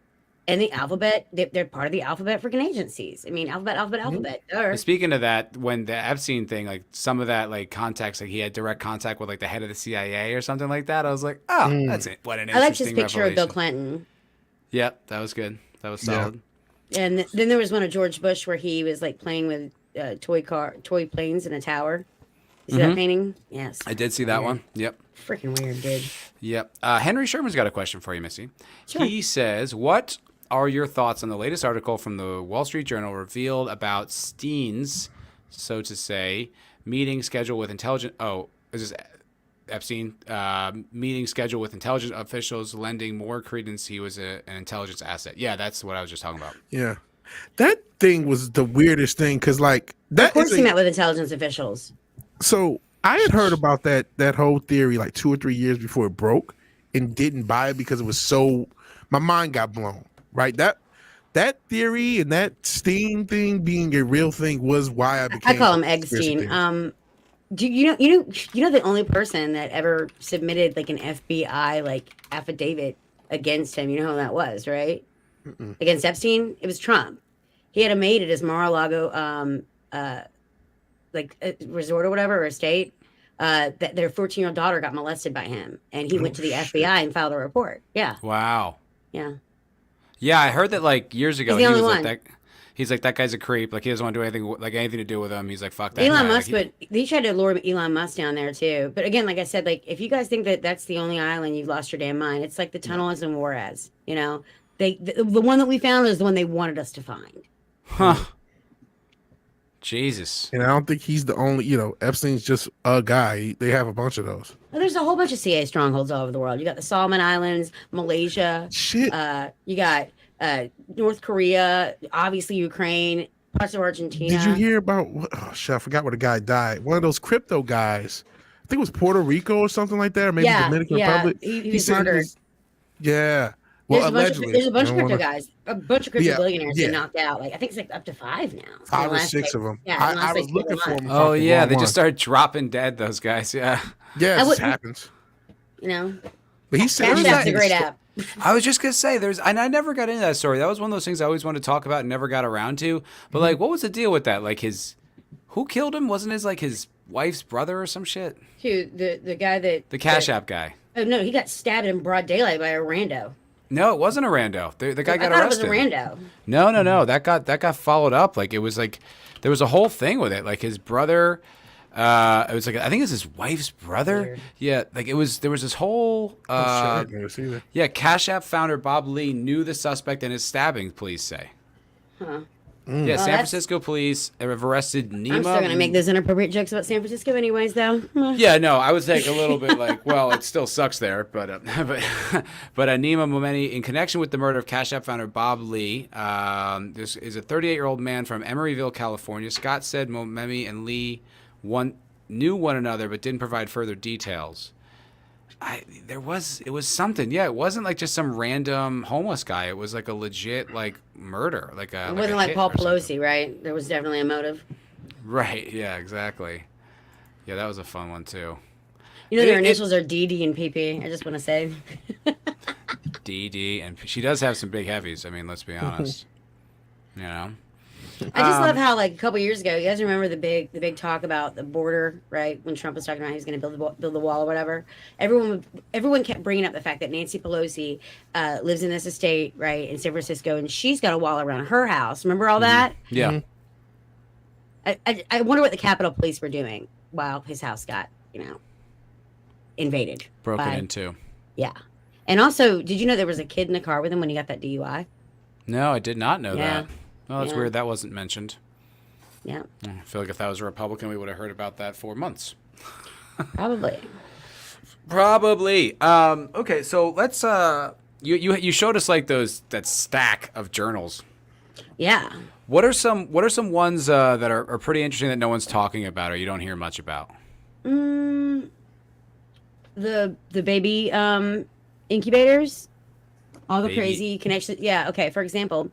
And the alphabet, they're part of the alphabet freaking agencies. I mean, alphabet. But speaking of that, when the Epstein thing, like some of that, like contacts, like he had direct contact with like the head of the CIA or something like that. I was like, oh, that's it. What an I like interesting his picture of Bill revelation. Clinton. Yep, that was good. That was solid. And then there was one of George Bush where he was like playing with toy planes in a tower. You see that painting? Yes. I did see that one. Yep. Freaking weird, dude. Yep. Henry Sherman's got a question for you, Missy. Sure. He says, what are your thoughts on the latest article from the Wall Street Journal revealed about Steen's, so to say, meeting schedule with intelligence? Oh, is this Epstein? Meeting schedule with intelligence officials lending more credence he was an intelligence asset. Yeah, that's what I was just talking about. yeah. That thing was the weirdest thing because, like, that Of course, is he met with intelligence officials. So I had heard about that whole theory like 2 or 3 years before it broke, and didn't buy it because it was so. My mind got blown. Right, that theory and that Steen thing being a real thing was why I became. I call him Eggstein. Do you know the only person that ever submitted like an FBI like affidavit against him? You know who that was, right? Against Epstein, it was Trump. He had a maid at his Mar-a-Lago resort or whatever, or estate. That their 14-year-old daughter got molested by him, and he went to the FBI and filed a report. Yeah. Wow. Yeah. Yeah, I heard that like years ago. He's the he was only like one. that. He's like, that guy's a creep. Like he doesn't want to do anything to do with him. He's like, fuck that. Elon guy. Musk, Like, but they tried to lure Elon Musk down there too. But again, like I said, like if you guys think that that's the only island, you've lost your damn mind. It's like the tunnel is in Juarez. You know, the one that we found is the one they wanted us to find. Huh. Jesus. And I don't think he's the only. You know, Epstein's just a guy. They have a bunch of those. Well, there's a whole bunch of CIA strongholds all over the world. You got the Solomon Islands, Malaysia. Shit. You got North Korea, obviously Ukraine, parts of Argentina. Did you hear about? Oh shit! I forgot where the guy died. One of those crypto guys. I think it was Puerto Rico or something like that, or maybe Dominican Republic. He was said murdered. Yeah. Well, allegedly. There's a bunch of I don't crypto wanna- guys, a bunch of crypto billionaires yeah. get knocked out. Like I think it's like up to 5 now. 5 or 6 of them. Yeah, I was looking for them. Oh yeah, they just started dropping dead. Those guys. Yeah. Yeah, I it just wouldn't- happens. You know, But he said Cash App's a great app. I was just gonna say and I never got into that story. That was one of those things I always wanted to talk about and never got around to. But like, what was the deal with that? Like who killed him? Wasn't his wife's brother or some shit? Who the guy that The Cash App guy. Oh no, he got stabbed in broad daylight by a rando. No, it wasn't a rando. The guy got I thought arrested. it was a rando. No. That got followed up. Like it was like there was a whole thing with it. Like his brother. It was like I think it was his wife's brother. Weird. Yeah, like there was this whole. Oh, shit, I didn't never see that. Yeah, Cash App founder Bob Lee knew the suspect in his stabbing. Police say. Huh. Yeah, San Francisco police have arrested Nima. I'm still gonna make those inappropriate jokes about San Francisco, anyways. Though. Yeah, no, I was like a little bit like, well, it still sucks there, but Nima Momeni, in connection with the murder of Cash App founder Bob Lee, this is a 38-year-old man from Emeryville, California. Scott said Momeni and Lee knew one another, but didn't provide further details. It was something. Yeah, it wasn't like just some random homeless guy. It was like a legit like murder. It wasn't like Paul Pelosi, right? There was definitely a motive. Right. Yeah. Exactly. Yeah, that was a fun one too. You know, their initials are DD and PP. I just want to say. DD, and she does have some big heavies. I mean, let's be honest. You know. I just love how, like, a couple years ago, you guys remember the big talk about the border, right? When Trump was talking about he was going to build the wall or whatever. Everyone kept bringing up the fact that Nancy Pelosi lives in this estate, right, in San Francisco, and she's got a wall around her house. Remember all that? Yeah. I wonder what the Capitol Police were doing while his house got, invaded, Broken into. Yeah, and also, did you know there was a kid in the car with him when he got that DUI? No, I did not know Yeah. that. Oh, that's Yeah. weird. That wasn't mentioned. Yeah, I feel like if that was a Republican, we would have heard about that for months. probably. Probably. Okay, so let's. You showed us like that stack of journals. Yeah. What are some ones that are pretty interesting that no one's talking about or you don't hear much about? The baby incubators, all the Baby- crazy connections. Yeah. Okay. For example,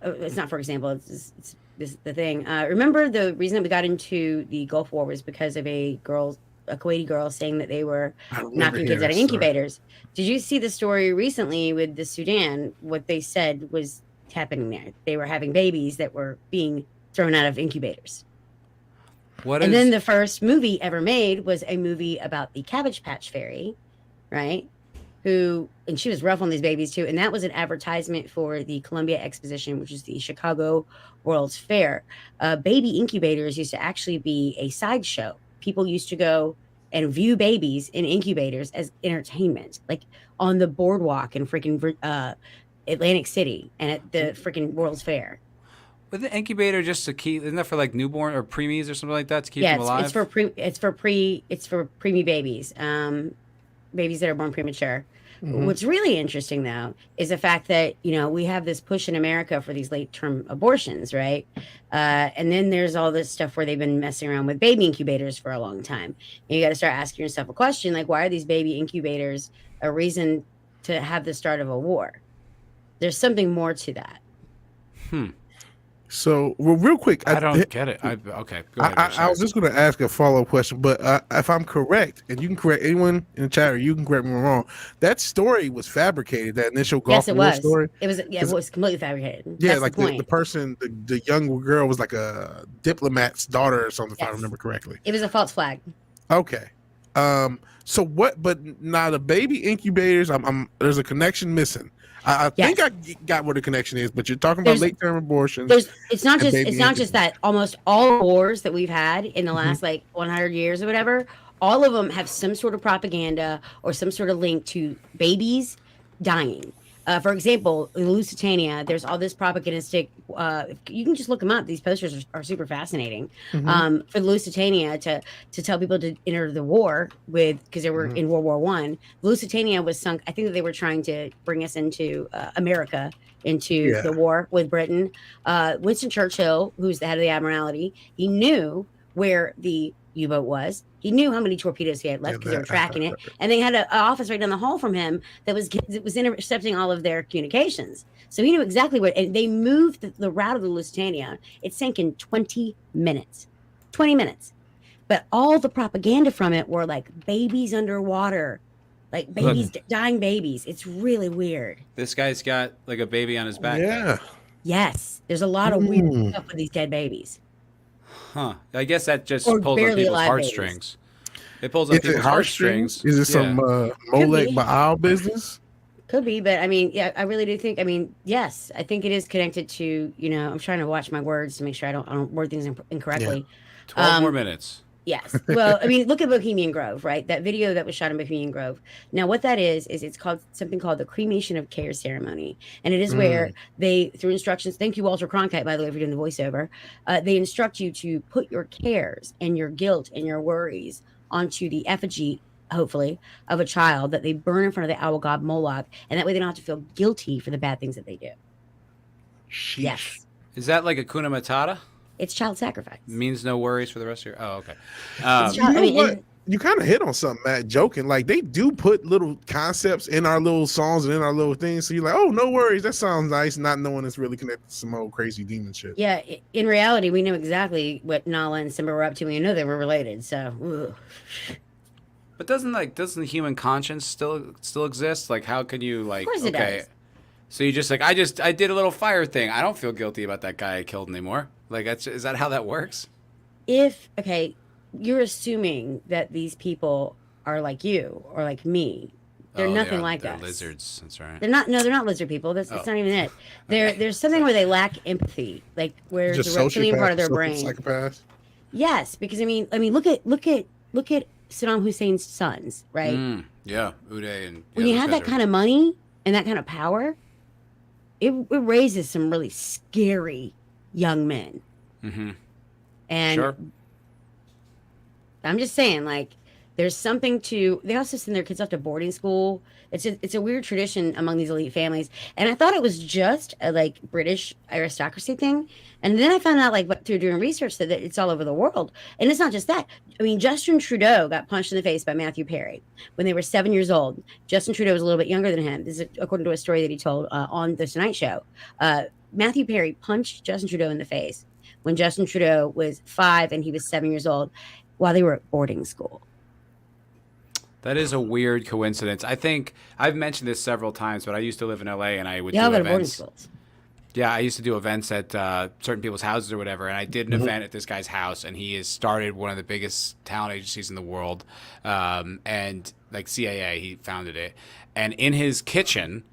it's not for example. It's this the thing. Remember the reason that we got into the Gulf War was because of a Kuwaiti girl saying that they were I remember knocking kids hearing out of that story. incubators. Did you see the story recently with the Sudan? What they said was happening there. They were having babies that were being thrown out of incubators. And then the first movie ever made was a movie about the Cabbage Patch Fairy, right? And she was rough on these babies too. And that was an advertisement for the Columbia Exposition, which is the Chicago World's Fair. Baby incubators used to actually be a sideshow. People used to go and view babies in incubators as entertainment, like on the boardwalk in freaking Atlantic City and at the freaking World's Fair. With the incubator just to keep, isn't that for like newborn or preemies or something like that to keep them alive? It's for preemie babies, babies that are born premature. Mhm. What's really interesting though is the fact that we have this push in America for these late term abortions, right? And then there's all this stuff where they've been messing around with baby incubators for a long time. And you got to start asking yourself a question like, why are these baby incubators a reason to have the start of a war? There's something more to that. So, well, real quick, I don't get it. Okay, go ahead. I was just going to ask a follow-up question, but if I'm correct, and you can correct anyone in the chat, or you can correct me if I'm wrong, that story was fabricated. That initial Gulf War story. It was. Yeah, it was completely fabricated. Yeah, That's like the person, the young girl was like a diplomat's daughter or something, if I remember correctly. It was a false flag. Okay. So what? But now the baby incubators, there's a connection missing. I think I got where the connection is, but you're talking about late term abortions. It's not just that. Almost all wars that we've had in the last like 100 years or whatever, all of them have some sort of propaganda or some sort of link to babies dying. For example, in Lusitania, there's all this propagandistic. You can just look them up. These posters are super fascinating. For Lusitania to tell people to enter the war because they were in World War I. Lusitania was sunk. I think that they were trying to bring us into America into the war with Britain. Winston Churchill, who's the head of the Admiralty, he knew where the U-boat was. He knew how many torpedoes he had left because they were tracking it, and they had an office right down the hall from him that was intercepting all of their communications. So he knew exactly where. And they moved the route of the Lusitania. It sank in 20 minutes. 20 minutes. But all the propaganda from it were like babies underwater, like babies dying babies. It's really weird. This guy's got like a baby on his back. Yeah. Yes, there's a lot of weird stuff with these dead babies. Huh. I guess that just Or pulls on barely people's alive heartstrings. It pulls on people's heartstrings. Is it some Molech Baal business? Could be, but I mean, yeah, I really do think. I mean, yes, I think it is connected to. I'm trying to watch my words to make sure I don't word things incorrectly. 12 more minutes. Yes. Well, I mean, look at Bohemian Grove, right? That video that was shot in Bohemian Grove. Now, what that is it's called something called the cremation of care ceremony. And it is where they, through instructions, thank you, Walter Cronkite, by the way, for doing the voiceover. They instruct you to put your cares and your guilt and your worries onto the effigy, hopefully, of a child that they burn in front of the owl god Moloch. And that way they don't have to feel guilty for the bad things that they do. Sheesh. Yes. Is that like a Kuna Matata? It's child sacrifice. Means no worries for the rest of your... Oh, okay. You kind of hit on something, Matt, joking. Like, they do put little concepts in our little songs and in our little things. So you're like, oh, no worries. That sounds nice. Not knowing it's really connected to some old crazy demon shit. Yeah. In reality, we know exactly what Nala and Simba were up to. We know they were related. So... Ugh. But doesn't the human conscience still exist? Like, how can you, like... Of course it does. So you just like, I did a little fire thing. I don't feel guilty about that guy I killed anymore. Like, is that how that works? You're assuming that these people are like you or like me. They're nothing like they're us. Lizards. That's right. They're not lizard people. That's not even it. There's something where they lack empathy, like where the reptilian part of their brain. Psychopaths? Yes, because I mean, look at Saddam Hussein's sons, right? Yeah, Uday and when you have that kind of money and that kind of power, it raises some really scary young men. Mm-hmm. And Sure. I'm just saying, like, there's something to. They also send their kids off to boarding school. It's a weird tradition among these elite families, and I thought it was just a like British aristocracy thing, and then I found out like through doing research that it's all over the world, and it's not just that. I mean, Justin Trudeau got punched in the face by Matthew Perry when they were 7 years old. Justin Trudeau was a little bit younger than him. This is according to a story that he told on the Tonight Show. Matthew Perry punched Justin Trudeau in the face when Justin Trudeau was 5 and he was 7 years old, while they were at boarding school. That is a weird coincidence. I think I've mentioned this several times, but I used to live in LA and I would do Go to boarding events. schools. Yeah, I used to do events at certain people's houses or whatever, and I did an event at this guy's house, and he has started one of the biggest talent agencies in the world, and like CAA, he founded it. And in his kitchen,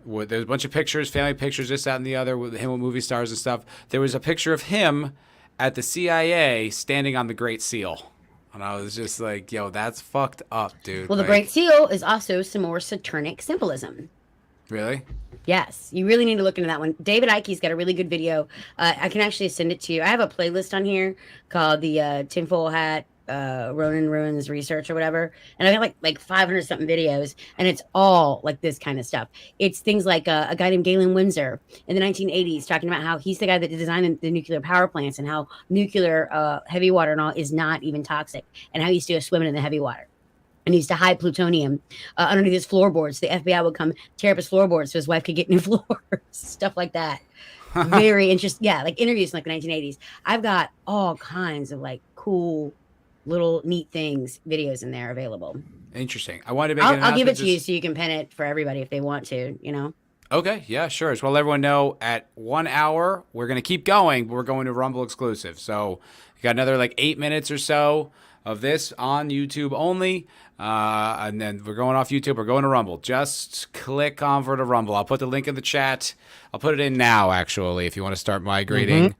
there's a bunch of pictures, family pictures, this, that, and the other, with him with movie stars and stuff. There was a picture of him at the CIA standing on the Great Seal. And I was just like, yo, that's fucked up, dude. Well, the Like, Great Seal is also some more Saturnic symbolism. Really? Yes, you really need to look into that one. David Icke's got a really good video. I can actually send it to you. I have a playlist on here called the Tinfoil Hat Ronan Ruins Research or whatever, and I got like 500 something videos, and it's all like this kind of stuff. It's things like a guy named Galen Windsor in the 1980s talking about how he's the guy that designed the nuclear power plants and how nuclear heavy water and all is not even toxic, and how he used to go swimming in the heavy water. And he used to hide plutonium underneath his floorboards. The FBI would come tear up his floorboards so his wife could get new floors, stuff like that. Very interesting. Yeah, like interviews in like the 1980s. I've got all kinds of like cool, little neat things, videos in there available. Interesting. I wanted to make I'll give it to you so you can pen it for everybody if they want to, you know? Okay, yeah, sure. As well, let everyone know at 1 hour, we're going to keep going, but we're going to Rumble exclusive. So you got another like 8 minutes or so of this on YouTube only. And then we're going off YouTube. We're going to Rumble. Just click on for the Rumble. I'll put the link in the chat. I'll put it in now, actually, if you want to start migrating.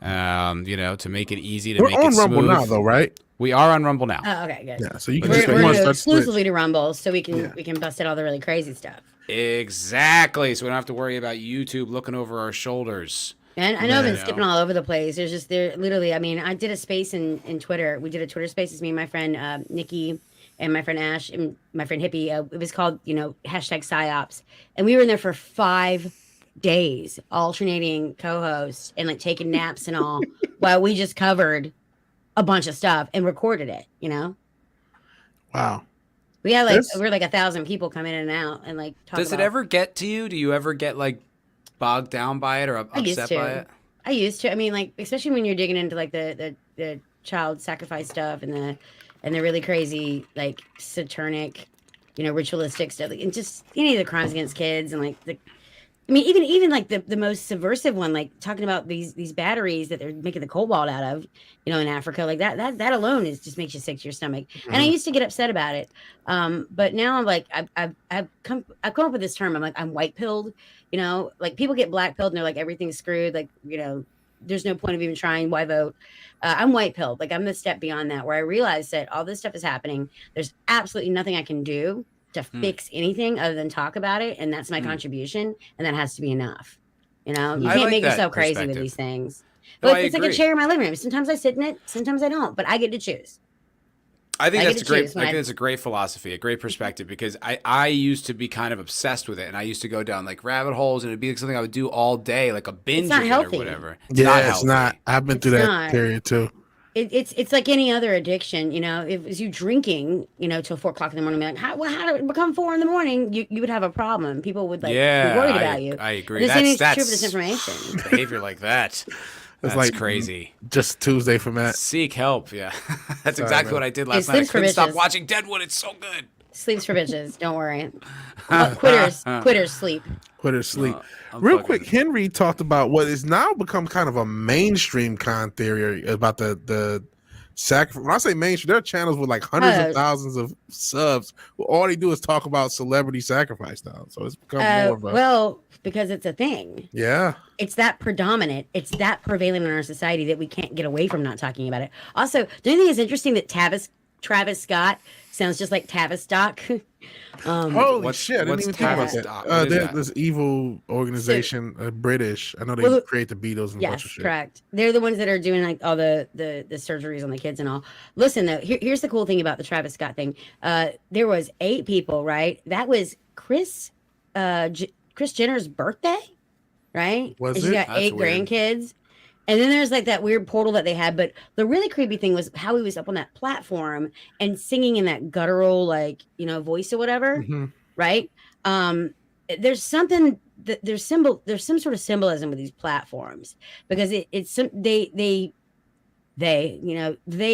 You know, to make it easy to We're make it on smooth. Rumble now, though, right? We are on Rumble now. Oh, okay, good. Yeah, so you can We're just going to start exclusively to Rumble so we can bust out all the really crazy stuff. Exactly. So we don't have to worry about YouTube looking over our shoulders. And I know I've been skipping all over the place. There's just literally, I mean, I did a space in Twitter. We did a Twitter space. It's me and my friend Nikki and my friend Ash and my friend Hippie. It was called, you know, #PsyOps. And we were in there for 5 days, alternating co-hosts and like taking naps and all, while we just covered a bunch of stuff and recorded it, you know? Wow. We had like, we're like 1,000 people come in and out and like talk Does it ever get to you? Do you ever get like bogged down by it or upset by it? I used to. I mean, like, especially when you're digging into like the child sacrifice stuff and the really crazy like Saturnic, you know, ritualistic stuff, and just any of the crimes against kids and like I mean, even like the most subversive one, like talking about these batteries that they're making the cobalt out of, you know, in Africa, like that alone just makes you sick to your stomach. And I used to get upset about it, but now I'm like I've come up with this term. I'm like I'm white pilled, you know, like people get black pilled and they're like everything's screwed, like, you know, there's no point of even trying. Why vote? I'm white pilled. Like I'm the step beyond that, where I realize that all this stuff is happening. There's absolutely nothing I can do to fix anything other than talk about it, and that's my contribution, and that has to be enough. You know, you can't make yourself crazy with these things. But it's like a chair in my living room. Sometimes I sit in it, sometimes I don't, but I get to choose. I think that's great. I think that's a great philosophy, a great perspective, because I used to be kind of obsessed with it, and I used to go down like rabbit holes, and it'd be like something I would do all day, like a binge of it or whatever. It's not. I've been through that period too. It's like any other addiction, you know. If it was you drinking, you know, till 4 o'clock in the morning, like how did it become 4 in the morning? You would have a problem. People would like be worried about you. I agree. That's true for this information. Behavior like that. That's like crazy. Just Tuesday for Matt. Seek help. Yeah, that's exactly what I did last night. I couldn't stop watching Deadwood. It's so good. Sleeps for bitches. Don't worry. Quitters sleep. Quitters sleep. Real quick, Henry talked about what is now become kind of a mainstream con theory about the sacrifice. When I say mainstream, there are channels with like hundreds of thousands of subs who all they do is talk about celebrity sacrifice now. So it's become more of a because it's a thing. Yeah. It's that predominant. It's that prevalent in our society that we can't get away from not talking about it. Also, don't you think it's interesting that Travis Scott Sounds just like Tavistock. Holy shit! I didn't what's even think about Tavistock? that. What is They're that? this evil organization, British. I know they create the Beatles and a bunch of Yes, shit. correct. They're the ones that are doing like all the surgeries on the kids and all. Listen though, here's the cool thing about the Travis Scott thing. There was 8 people, right? That was Chris Jenner's birthday, right? Was and she it? got That's 8 weird. grandkids. And then there's like that weird portal that they had, but the really creepy thing was how he was up on that platform and singing in that guttural, like, voice or whatever, Mhm. right? There's something that there's some sort of symbolism with these platforms because they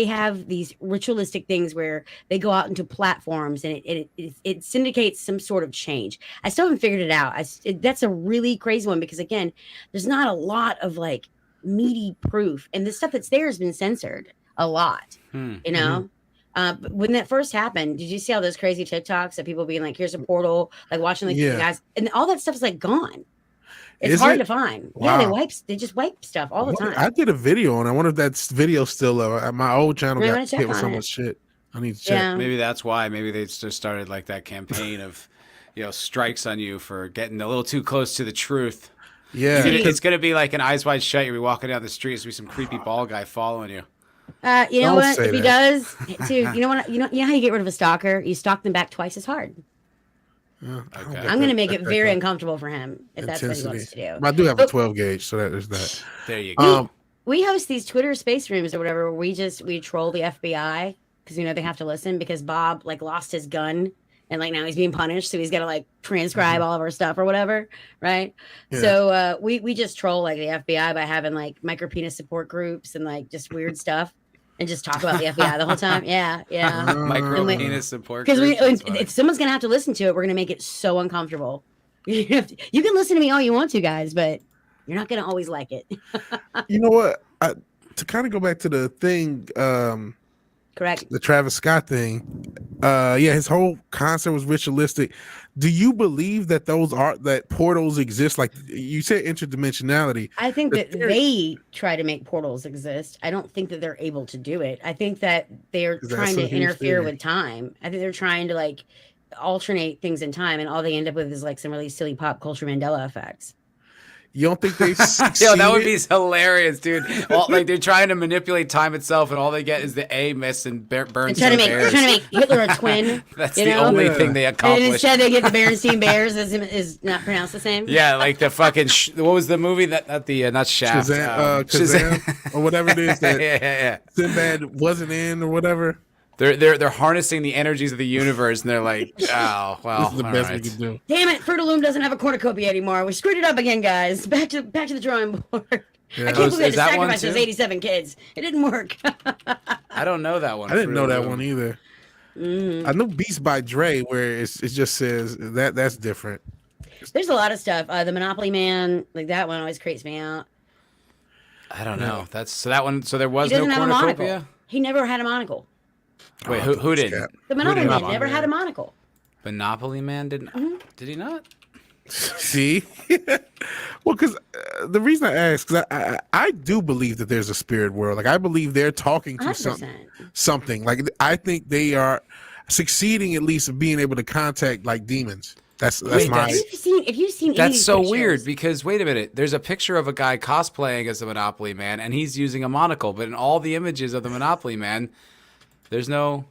have these ritualistic things where they go out into platforms and it syndicates some sort of change. I still haven't figured it out. That's a really crazy one because again, there's not a lot of like meaty proof, and the stuff that's there has been censored a lot. But when that first happened, did you see all those crazy TikToks of people being like, "Here's a portal," like watching like the guys, and all that stuff's like gone. It's hard to find. Wow. Yeah, they just wipe stuff all the time. I did a video on it. I wonder if that video's still up. My old channel got hit with so much shit. I need to check. Yeah. Maybe that's why. Maybe they just started like that campaign of, strikes on you for getting a little too close to the truth. Yeah, It's gonna be like an Eyes Wide Shut. You'll be walking down the street, there's gonna be some creepy ball guy following you. You know Don't what? say If he that. does, too, you know what? You know how you get rid of a stalker? You stalk them back twice as hard. Okay. I'm going to make it very uncomfortable for him if that's what he wants to do. But I do have a 12 gauge, so there's that. There you go. We host these Twitter space rooms or whatever where we troll the FBI because they have to listen because Bob like lost his gun and like now he's being punished, so he's got to like transcribe all of our stuff or whatever, right? Yeah. So we just troll like the FBI by having like micro penis support groups and like just weird stuff and just talk about the FBI the whole time. Yeah. Micro penis support. Because groups, if someone's gonna have to listen to it, we're gonna make it so uncomfortable. You can listen to me all you want to, guys, but you're not gonna always like it. You know what? To kind of go back to the thing, Correct. the Travis Scott thing. His whole concept was ritualistic. Do you believe that that portals exist? Like you said, interdimensionality. I think that they try to make portals exist. I don't think that they're able to do it. I think that they're trying to interfere with time. I think they're trying to like alternate things in time, and all they end up with is like some really silly pop culture Mandela effects. You don't think they Yo, that would be hilarious, dude. Well, like they're trying to manipulate time itself, and all they get is the A miss and Bernstein They're Bears. trying to make Hitler a twin. That's the only thing they And accomplish. instead they get the Berenstein Bears is not pronounced the same. Yeah, like the fucking what was the movie not Shaft, Shazam, or whatever it is that yeah. Sinbad wasn't in or whatever. They're harnessing the energies of the universe, and they're like, oh well, This is the all best right. we can do. Damn it, Fruit of the Loom doesn't have a cornucopia anymore. We screwed it up again, guys. Back to the drawing board. Yeah. I can't believe we had Is to that one sacrifice those too? 87 kids. It didn't work. I don't know that one. I didn't know that Fruit of the one Loom. either. Mm-hmm. I know Beast by Dre, where it just says that's different. There's a lot of stuff. The Monopoly Man, like that one always creeps me out. I don't know. That's that one. So there was He no doesn't have a monocle. cornucopia. He never had a monocle. Wait, who did? Cap. The Monopoly didn't Man have never one? had a monocle. Monopoly Man didn't. Did he not? See, well, because the reason I ask, because I do believe that there's a spirit world. Like I believe they're talking to 100%. something. Like I think they are succeeding at least of being able to contact like demons. That's Wait, my. If you've seen any of That's these so pictures- weird because wait a minute. There's a picture of a guy cosplaying as the Monopoly Man, and he's using a monocle. But in all the images of the Monopoly Man, there's no.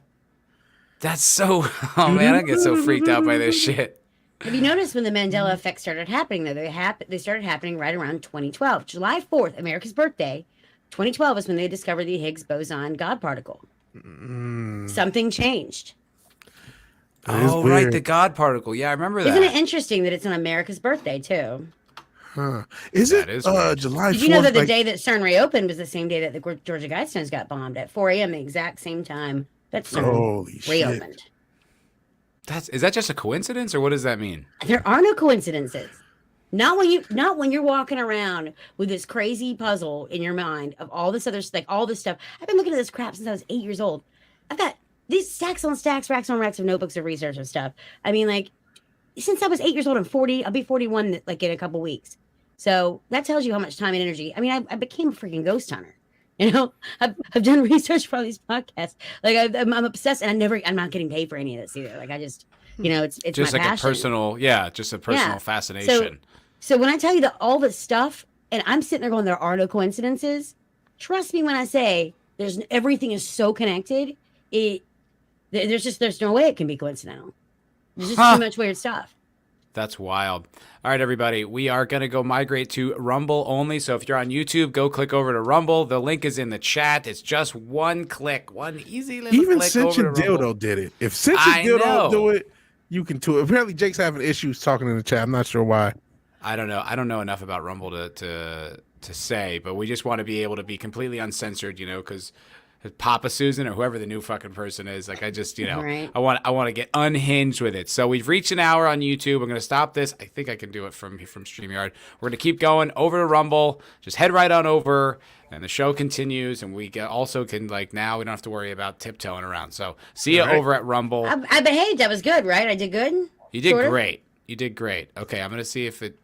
That's so. Oh man, I get so freaked out by this shit. Have you noticed when the Mandela effect started happening, though? They started happening right around 2012. July 4th, America's birthday. 2012 is when they discovered the Higgs boson God particle. Something changed. That is Oh right, weird. the God particle. Yeah, I remember that. Isn't it interesting that it's on America's birthday, too? Huh. Is That it is weird. July 4th? Did you know that the like- day that CERN reopened was the same day that the Georgia Guidestones got bombed at 4 a.m., the exact same time that CERN Holy shit. reopened? Is that just a coincidence, or what does that mean? There are no coincidences. Not when you're walking around with this crazy puzzle in your mind of all this other like all this stuff. I've been looking at this crap since I was 8 years old. I've got these stacks on stacks, racks on racks of notebooks of research and stuff. I mean, like since I was 8 years old, I'm 40. I'll be 41 like in a couple weeks. So that tells you how much time and energy. I mean, I became a freaking ghost hunter. You know, I've done research for all these podcasts. Like I'm obsessed, and I'm not getting paid for any of this either. Like I just, it's just my like passion. just a personal fascination. So when I tell you that all this stuff, and I'm sitting there going, there are no coincidences. Trust me when I say everything is so connected. There's no way it can be coincidental. There's just too much weird stuff. That's wild. All right, everybody. We are going to go migrate to Rumble only. So if you're on YouTube, go click over to Rumble. The link is in the chat. It's just one click, one easy little Even click Cinch over and to Rumble. Dildo did it. If Cinch and Dildo do it, you can too. Apparently, Jake's having issues talking in the chat. I'm not sure why. I don't know. I don't know enough about Rumble to say, but we just want to be able to be completely uncensored, because Papa Susan or whoever the new fucking person is, like I just, Right. I want to get unhinged with it. So we've reached an hour on YouTube. I'm going to stop this. I think I can do it from StreamYard. We're going to keep going over to Rumble. Just head right on over, and the show continues. And we also can now we don't have to worry about tiptoeing around. So see you over at Rumble. I behaved. That was good, right? I did good. You did great. You did great. Okay, I'm going to see if we're